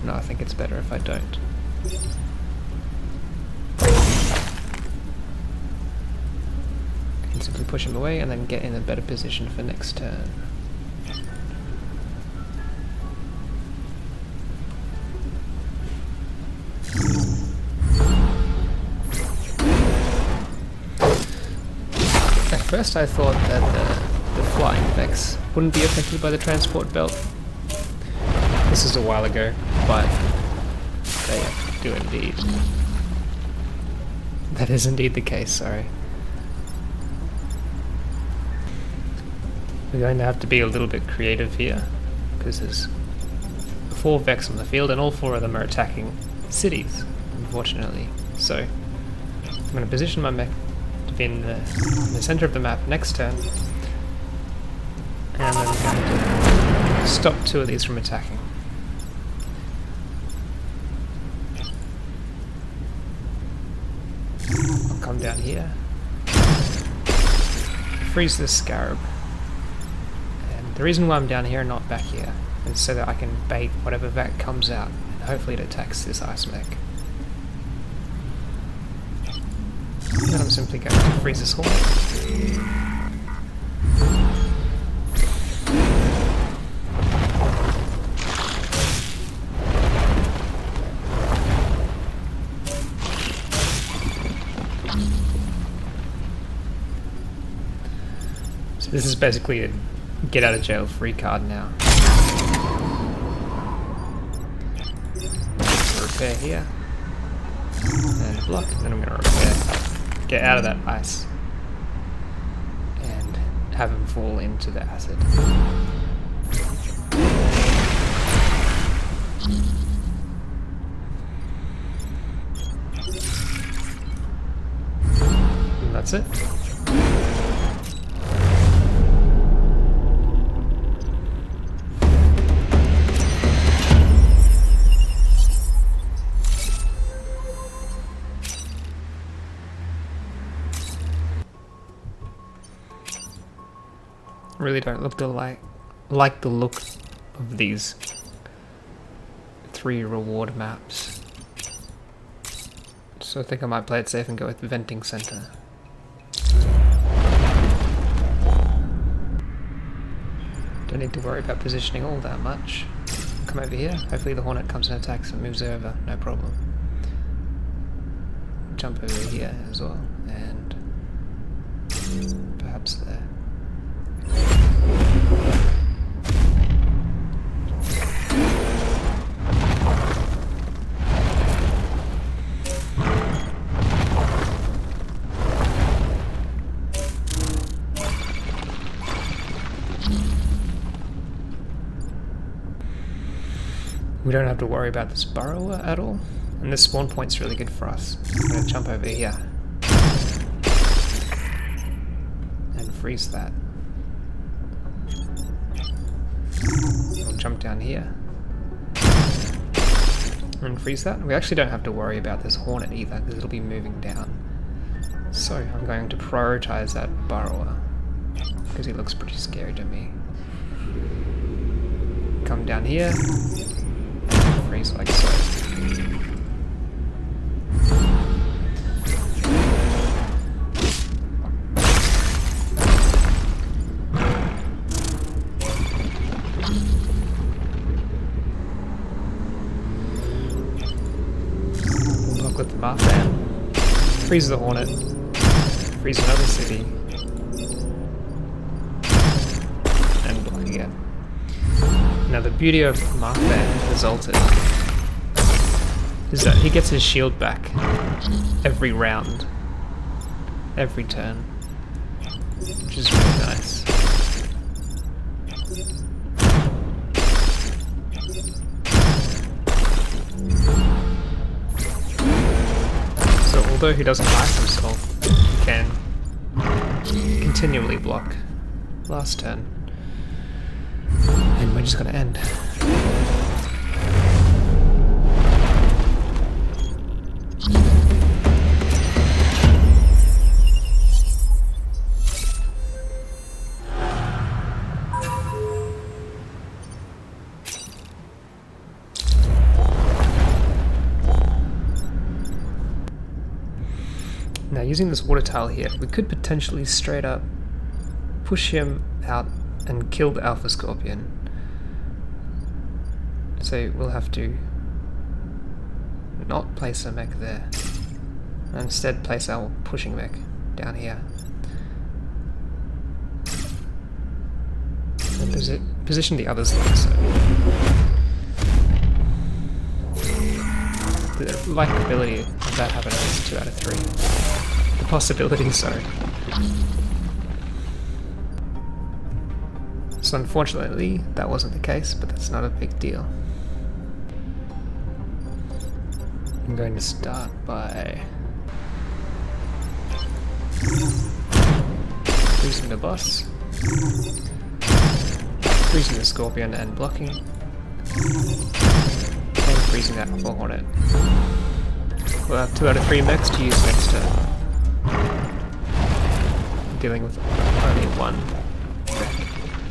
No, I think it's better if I don't. I can simply push him away and then get in a better position for next turn. At first I thought that the flying veks wouldn't be affected by the transport belt. This is a while ago, but they do indeed. That is indeed the case, sorry. We're going to have to be a little bit creative here, because there's 4 veks on the field and all 4 of them are attacking cities, unfortunately. So, I'm going to position my mech to be in the center of the map next turn, and I'm going to stop 2 of these from attacking. I'll come down here, freeze this scarab. The reason why I'm down here and not back here is so that I can bait whatever vek comes out, and hopefully it attacks this ice mech. Then I'm simply going to freeze this hornet. So this is basically a get out of jail free card now. Repair here. And block, and then I'm going to repair. Get out of that ice. And have him fall into the acid. And that's it. Really don't look like the look of these 3 reward maps. So I think I might play it safe and go with the venting center. Don't need to worry about positioning all that much. Come over here, hopefully the hornet comes and attacks and moves over, no problem. Jump over here as well, and perhaps there. We don't have to worry about this burrower at all, and this spawn point's really good for us. I'm going to jump over here and freeze that. We'll jump down here and freeze that. We actually don't have to worry about this hornet either, because it'll be moving down. So I'm going to prioritize that burrower, because he looks pretty scary to me. Come down here, freeze like so. Block with the Marfan, freeze the hornet, freeze another city, and block again. Now the beauty of Marfan Exalted is that he gets his shield back every round, every turn, which is really nice. So although he doesn't ice himself, he can continually block. Last turn. we're just gonna end. Now, using this water tile here, we could potentially straight up push him out and kill the Alpha Scorpion. So we'll have to not place a mech there, and instead place our pushing mech down here. And position the others like so. The likability of that happening is 2 out of 3. The possibility, sorry. So unfortunately, that wasn't the case, but that's not a big deal. I'm going to start by freezing the boss, freezing the Scorpion and blocking, and freezing that Alpha Hornet. We'll have 2 out of 3 mechs to use next turn. Dealing with only 1 mech.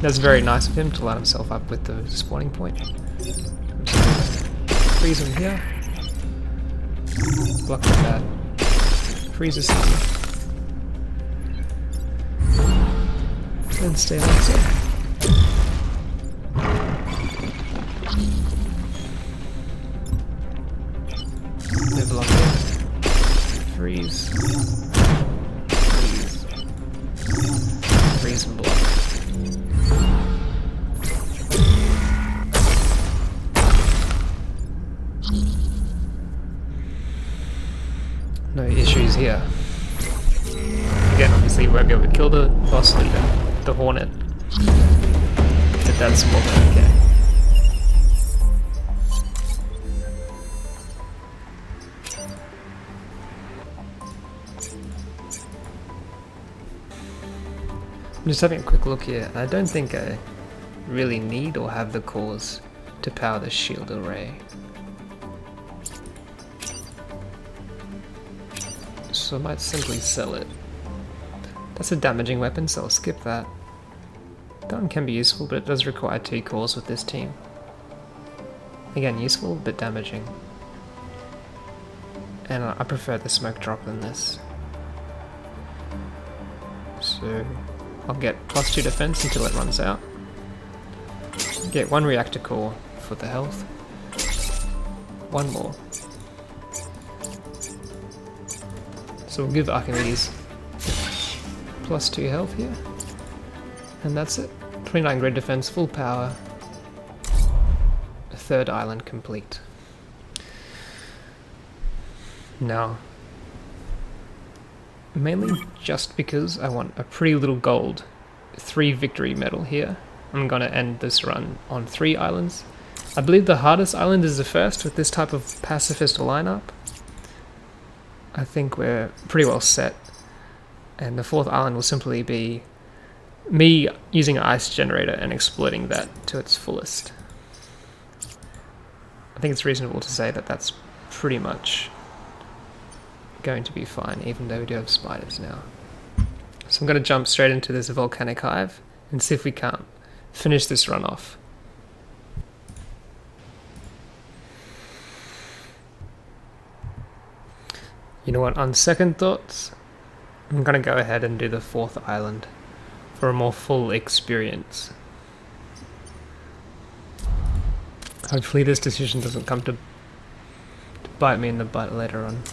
That's very nice of him to line himself up with the spawning point. I'm just gonna freeze him here. Block with that. Freeze his city. And stay like so. Block here. Freeze. Freeze. Freeze and block. No issues here. Again, obviously we won't be able to kill the boss leader, the Hornet, but that's more than okay. I'm just having a quick look here, and I don't think I really need or have the cores to power the shield array. So I might simply sell it. That's a damaging weapon, so I'll skip that. That one can be useful, but it does require 2 cores with this team. Again, useful, but damaging. And I prefer the smoke drop than this. So I'll get +2 defense until it runs out. Get 1 reactor core for the health. 1 more. So we'll give Archimedes +2 health here. And that's it. 29 grid defense, full power. 3rd island complete. Now, mainly just because I want a pretty little gold 3 victory medal here, I'm gonna end this run on 3 islands. I believe the hardest island is the first with this type of pacifist lineup. I think we're pretty well set, and the 4th island will simply be me using an ice generator and exploiting that to its fullest. I think it's reasonable to say that that's pretty much going to be fine, even though we do have spiders now. So I'm going to jump straight into this volcanic hive and see if we can't finish this run off. You know what, on second thoughts, I'm going to go ahead and do the 4th island for a more full experience. Hopefully this decision doesn't come to bite me in the butt later on.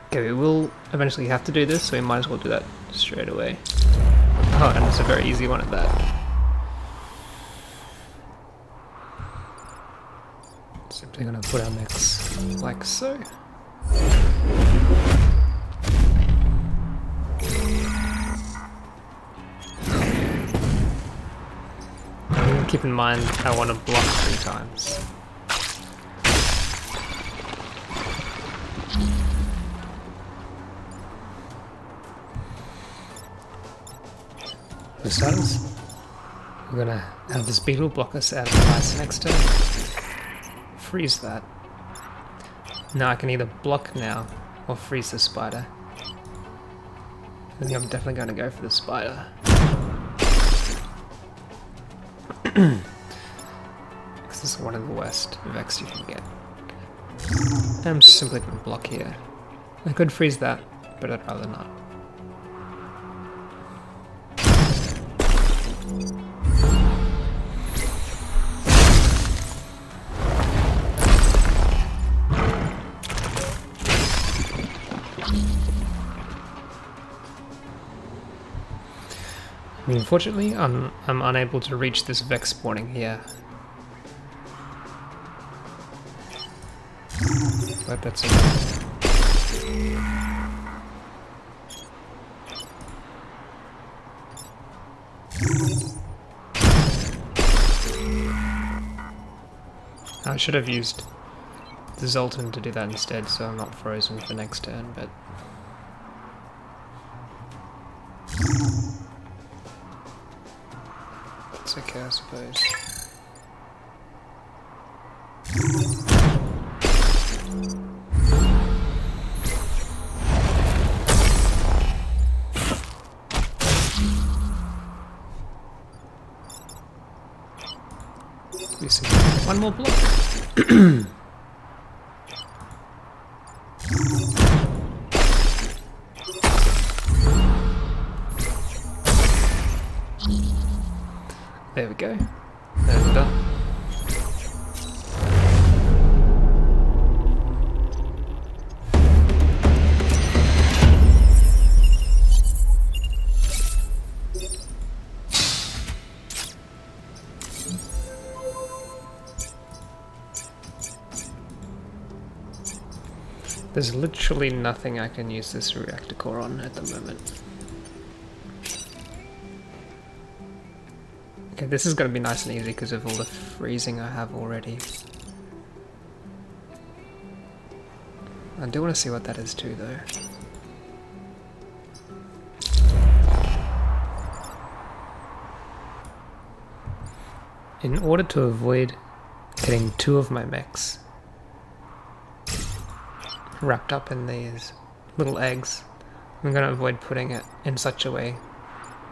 Okay, we will eventually have to do this, so we might as well do that straight away. Oh, and it's a very easy one at that. Simply gonna put our mechs like so. Keep in mind, I want to block 3 times. The status? We're gonna have this beetle block us out of the ice next turn. Freeze that. Now I can either block now or freeze the spider. I think I'm definitely going to go for the spider. This is one of the worst veks you can get. I'm simply going to block here. I could freeze that, but I'd rather not. Unfortunately, I'm unable to reach this vex spawning here. But that's okay. I should have used the Zoltan to do that instead, so I'm not frozen for next turn, but... it's okay, I suppose. We see one more block. There we go. There we're done. There's literally nothing I can use this reactor core on at the moment. Okay, this is going to be nice and easy because of all the freezing I have already. I do want to see what that is too, though. In order to avoid getting two of my mechs wrapped up in these little eggs, I'm going to avoid putting it in such a way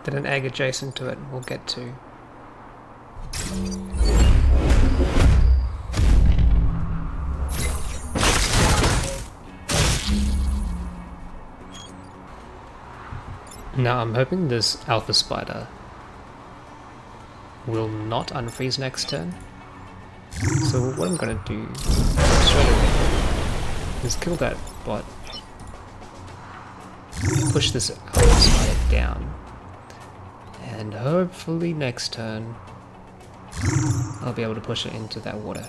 that an egg adjacent to it will get to. Now I'm hoping this alpha spider will not unfreeze next turn. So what I'm going to do straight away is kill that bot, push this alpha spider down, and hopefully next turn I'll be able to push it into that water.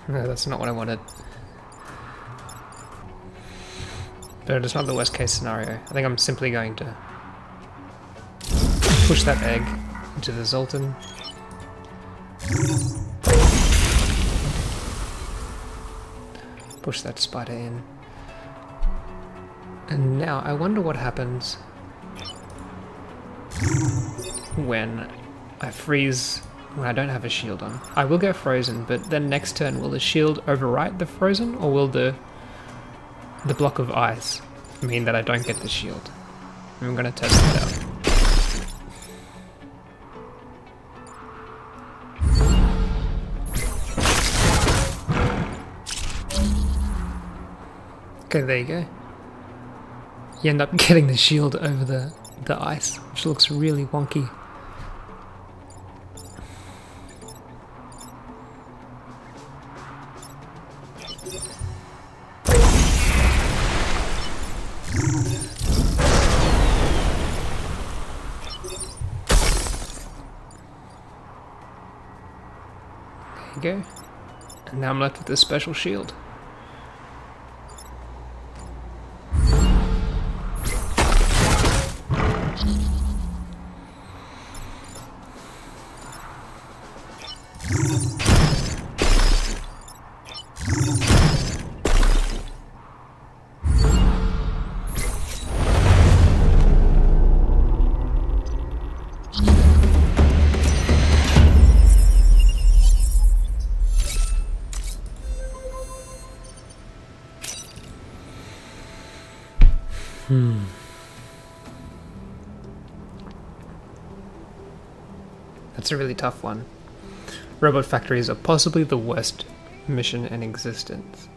No, that's not what I wanted. But it's not the worst case scenario. I think I'm simply going to push that egg into the Zoltan. Push that spider in. And now I wonder what happens when I freeze when I don't have a shield on. I will get frozen, but then next turn will the shield overwrite the frozen, or will the block of ice mean that I don't get the shield? I'm gonna test that out. Okay, there you go. You end up getting the shield over the ice, which looks really wonky. There you go. And now I'm left with this special shield. That's a really tough one. Robot factories are possibly the worst mission in existence.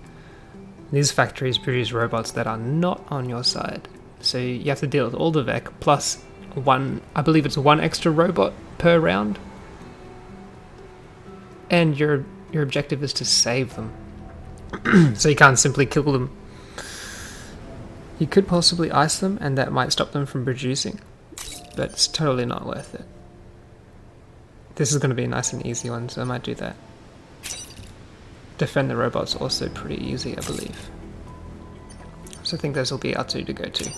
These factories produce robots that are not on your side. So you have to deal with all the vek, plus one, I believe it's one extra robot per round. And your objective is to save them. So you can't simply kill them. You could possibly ice them, and that might stop them from producing. But it's totally not worth it. This is going to be a nice and easy one, so I might do that. Defend the robots also pretty easy, I believe. So I think those will be our two to go to.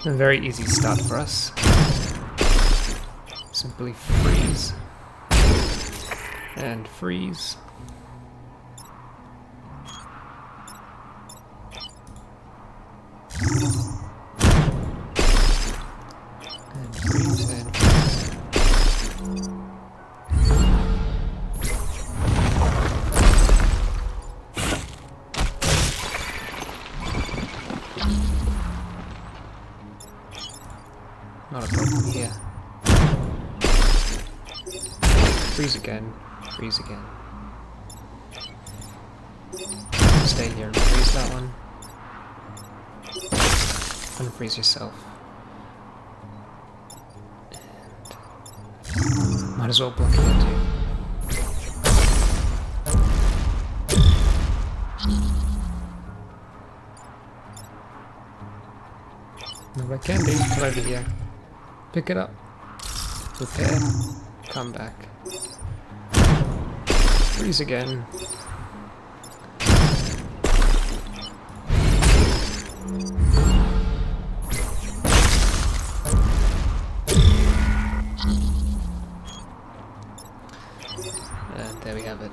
A very easy start for us. Simply freeze. And freeze. And freeze and freeze. Not a problem here. Freeze again, freeze again. Stay here and freeze that one. Unfreeze yourself. And might as well block here too. No, I can do. Come over here. Pick it up. Repair. Come back. Freeze again. And there we have it.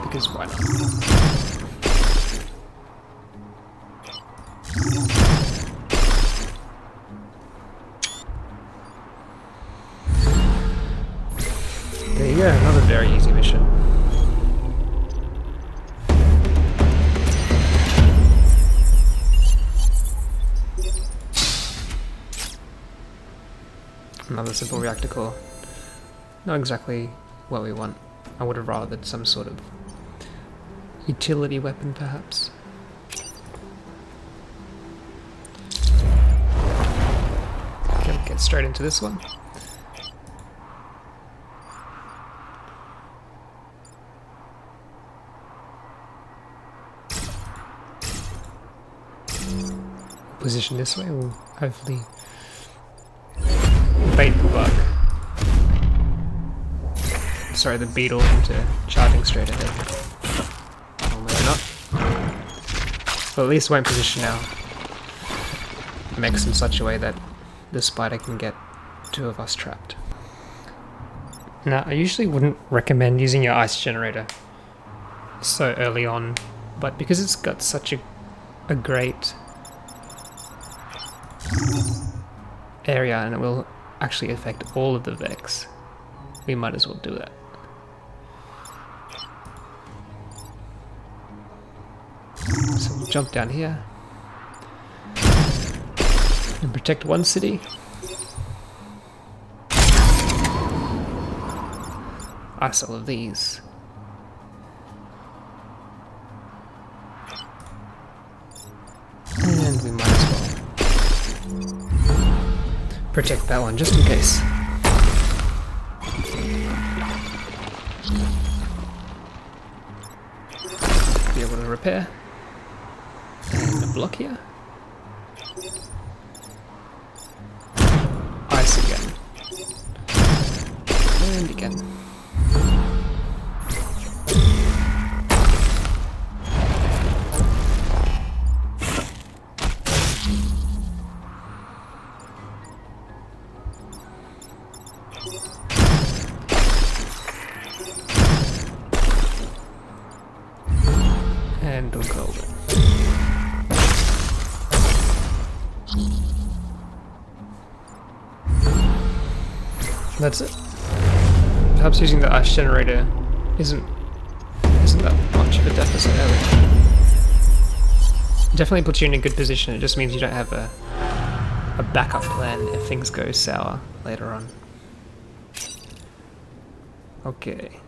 Because why not? There you go, another very easy mission. Another simple reactor core. Not exactly what we want. I would have rathered some sort of utility weapon, perhaps. Okay, we'll get straight into this one. Position this way, we'll hopefully bait the bug. Sorry, the beetle into charging straight ahead. Well, maybe not. But at least won't position our mechs in such a way that the spider can get two of us trapped. Now, I usually wouldn't recommend using your ice generator so early on, but because it's got such a great area and it will actually affect all of the veks, we might as well do that. So we'll jump down here and protect one city. Ice all of these. And we might as well protect that one just in case. Be able to repair. And a block here. Ice again. And again. That's it. Perhaps using the ice generator isn't that much of a deficit early. Definitely puts you in a good position. It just means you don't have a backup plan if things go sour later on. Okay.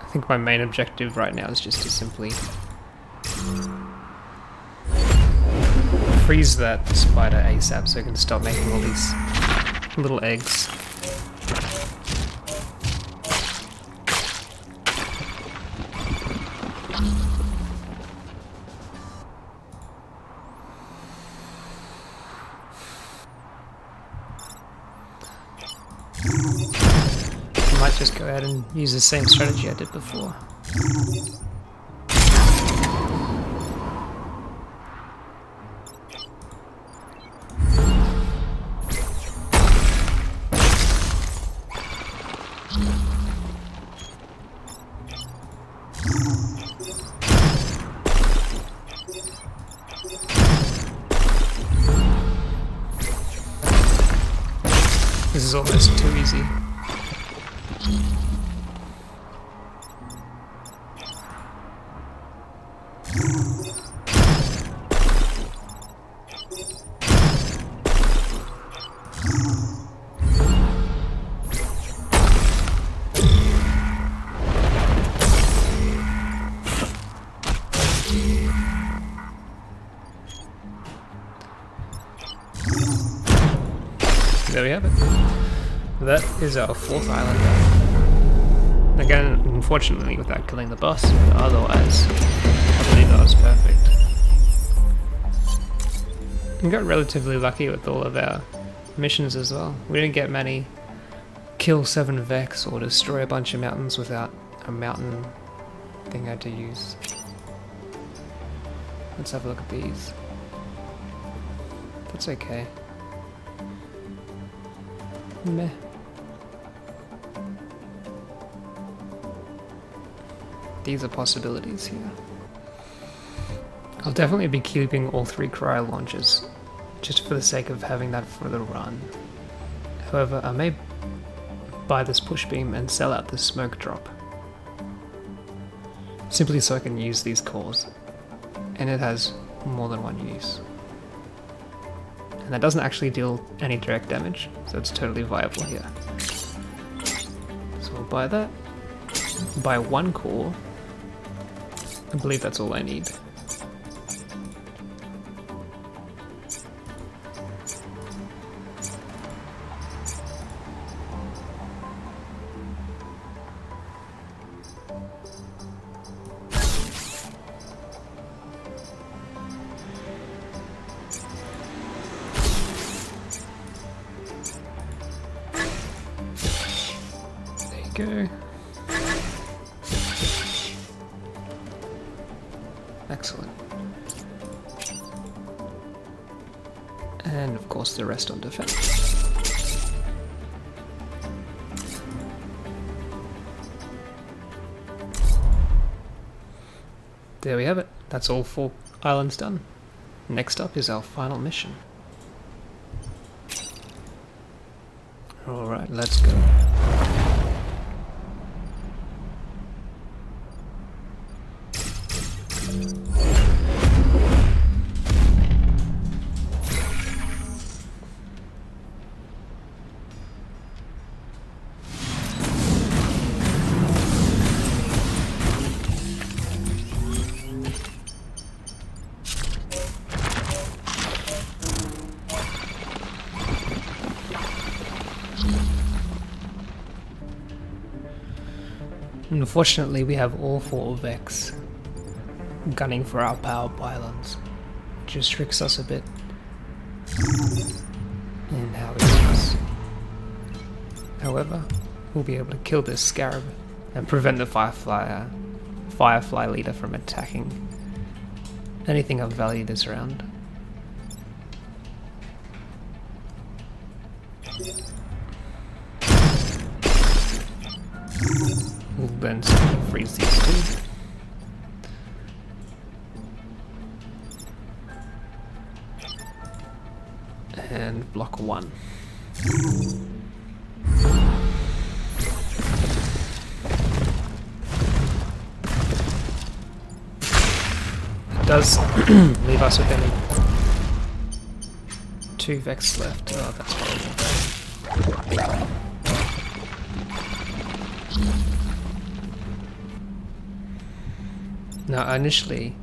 I think my main objective right now is just to simply freeze that spider ASAP so it can stop making all these little eggs. I might just go ahead and use the same strategy I did before. This is almost too easy. There we have it. That is our 4th island. Again, unfortunately without killing the boss, but otherwise, I believe that was perfect. We got relatively lucky with all of our missions as well. We didn't get many kill 7 veks or destroy a bunch of mountains without a mountain thing I had to use. Let's have a look at these. That's okay. Meh. These are possibilities here. I'll definitely be keeping all 3 cryo launchers, just for the sake of having that for the run. However, I may buy this push beam and sell out the smoke drop, simply so I can use these cores, and it has more than one use. And that doesn't actually deal any direct damage, so it's totally viable here. So we'll buy that. Buy 1 core. I believe that's all I need. Go. Excellent. And of course the rest on defense. There we have it. That's all 4 islands done. Next up is our final mission. Alright, let's go. Unfortunately, we have all 4 veks gunning for our power pylons, which restricts us a bit in how it works. However, we'll be able to kill this scarab and prevent the firefly leader from attacking anything of value this round. We'll then freeze these two. And block 1. It does leave us with only 2 veks left. Oh, that's horrible. Now, initially,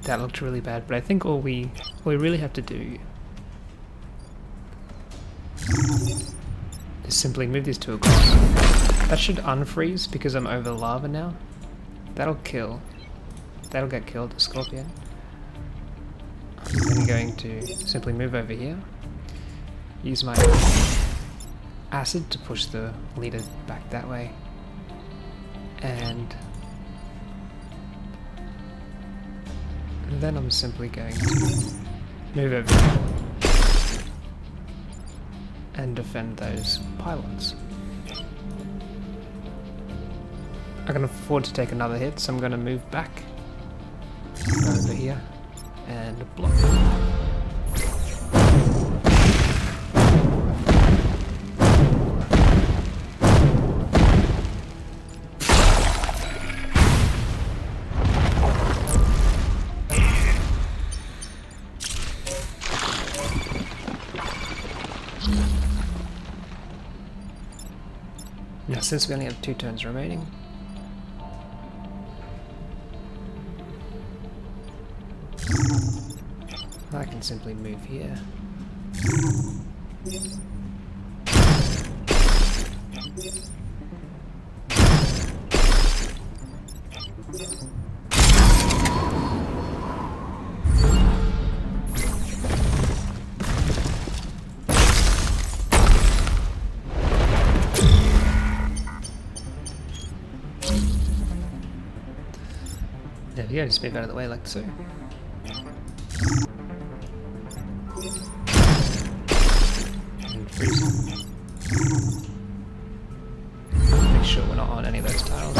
that looked really bad, but I think all we really have to do is simply move these two across. That should unfreeze because I'm over lava now. That'll kill. That'll get killed, the scorpion. I'm going to simply move over here. Use my acid to push the leader back that way. And then I'm simply going to move over here and defend those pylons. I can afford to take another hit, so I'm going to move back over here and block. Now, since we only have 2 turns remaining, I can simply move here. There we go, just move out of the way like so. And freeze. Make sure we're not on any of those tiles.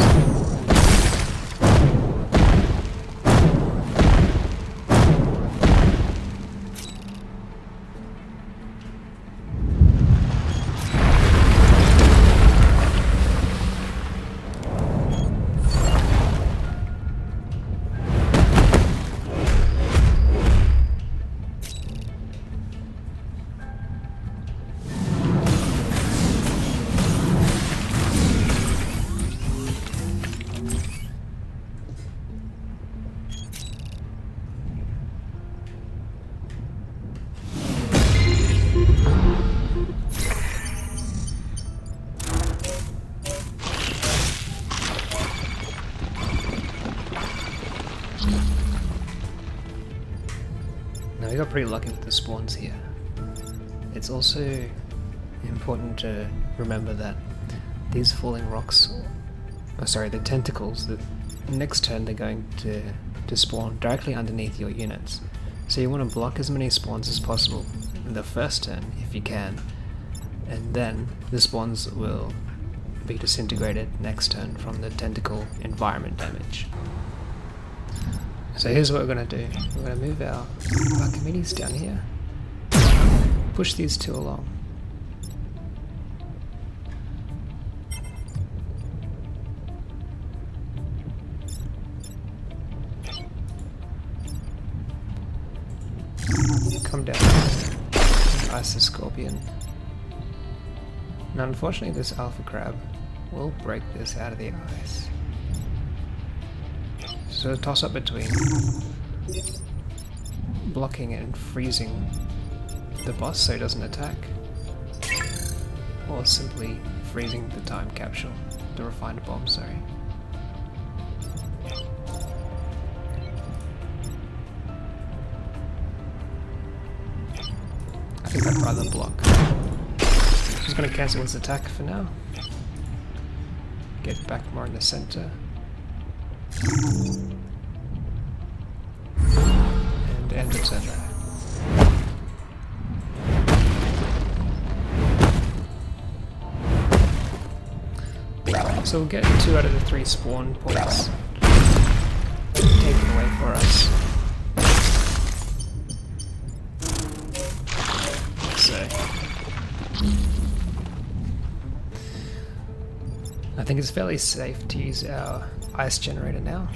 Now we got pretty lucky with the spawns here. It's also important to remember that these falling rocks, the tentacles, the next turn they're going to spawn directly underneath your units. So you want to block as many spawns as possible in the first turn if you can, and then the spawns will be disintegrated next turn from the tentacle environment damage. So here's what we're going to do. We're going to move our committees down here, push these two along. Come down, ice the scorpion. Now unfortunately this alpha crab will break this out of the ice. So toss up between blocking and freezing the boss so he doesn't attack, or simply freezing the time capsule, the refined bomb, sorry. I think I'd rather block. Just going to cancel his attack for now. Get back more in the center. And end the turn there. So we'll get 2 out of the 3 spawn points taken away for us. So I think it's fairly safe to use our ice generator now.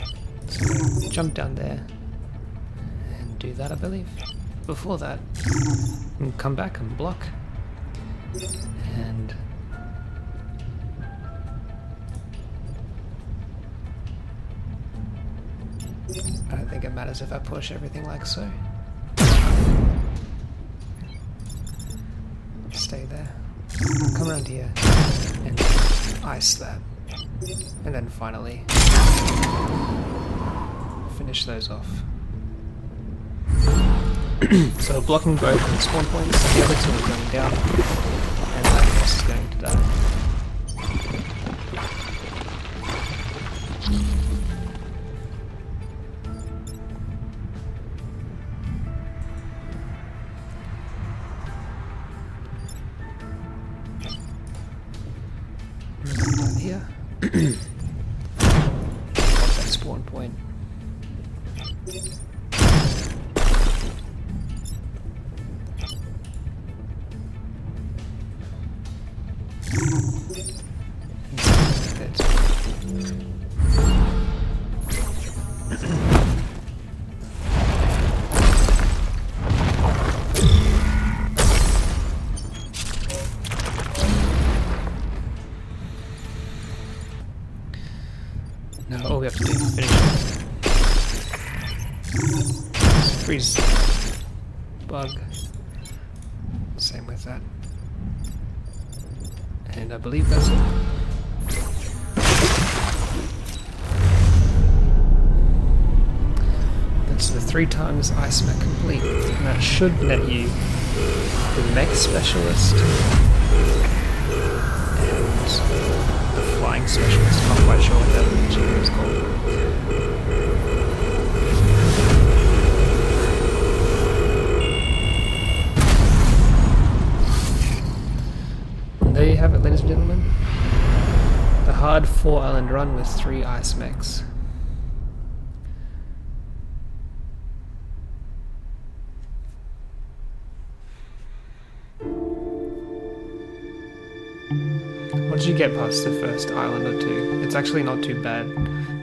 So jump down there and do that, I believe. Before that, we'll come back and block. And I don't think it matters if I push everything like so. Stay there. Come around here and ice that. And then finally finish those off. So blocking both the spawn points, the other 2 are going down, and that boss is going to die. Down here. Block that spawn point. Now all we have to do is finish it. Freeze bug. Same with that. And I believe that's it. That's the 3 times ice mech complete. And that should net you the Mech specialist and the flying specialist. I'm not quite sure what that achievement is called. There you have it, ladies and gentlemen. The hard 4-island run with 3 ice mechs. Once you get past the first island or 2, it's actually not too bad,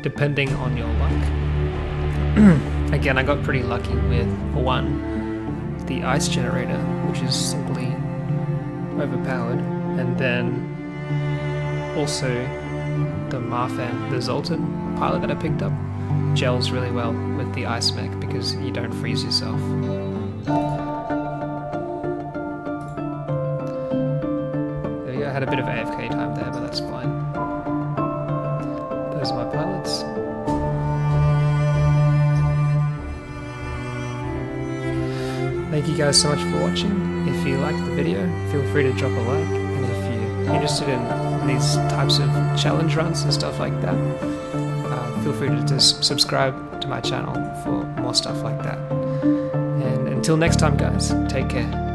depending on your luck. Again, I got pretty lucky with, for 1, the ice generator, which is simply overpowered. And then also the Marfan, the Zoltan pilot that I picked up, gels really well with the ice mech because you don't freeze yourself. There you go, I had a bit of AFK time there, but that's fine. Those are my pilots. Thank you guys so much for watching. If you liked the video, feel free to drop a like. And if you're interested in these types of challenge runs and stuff like that, feel free to just subscribe to my channel for more stuff like that. And until next time guys, take care.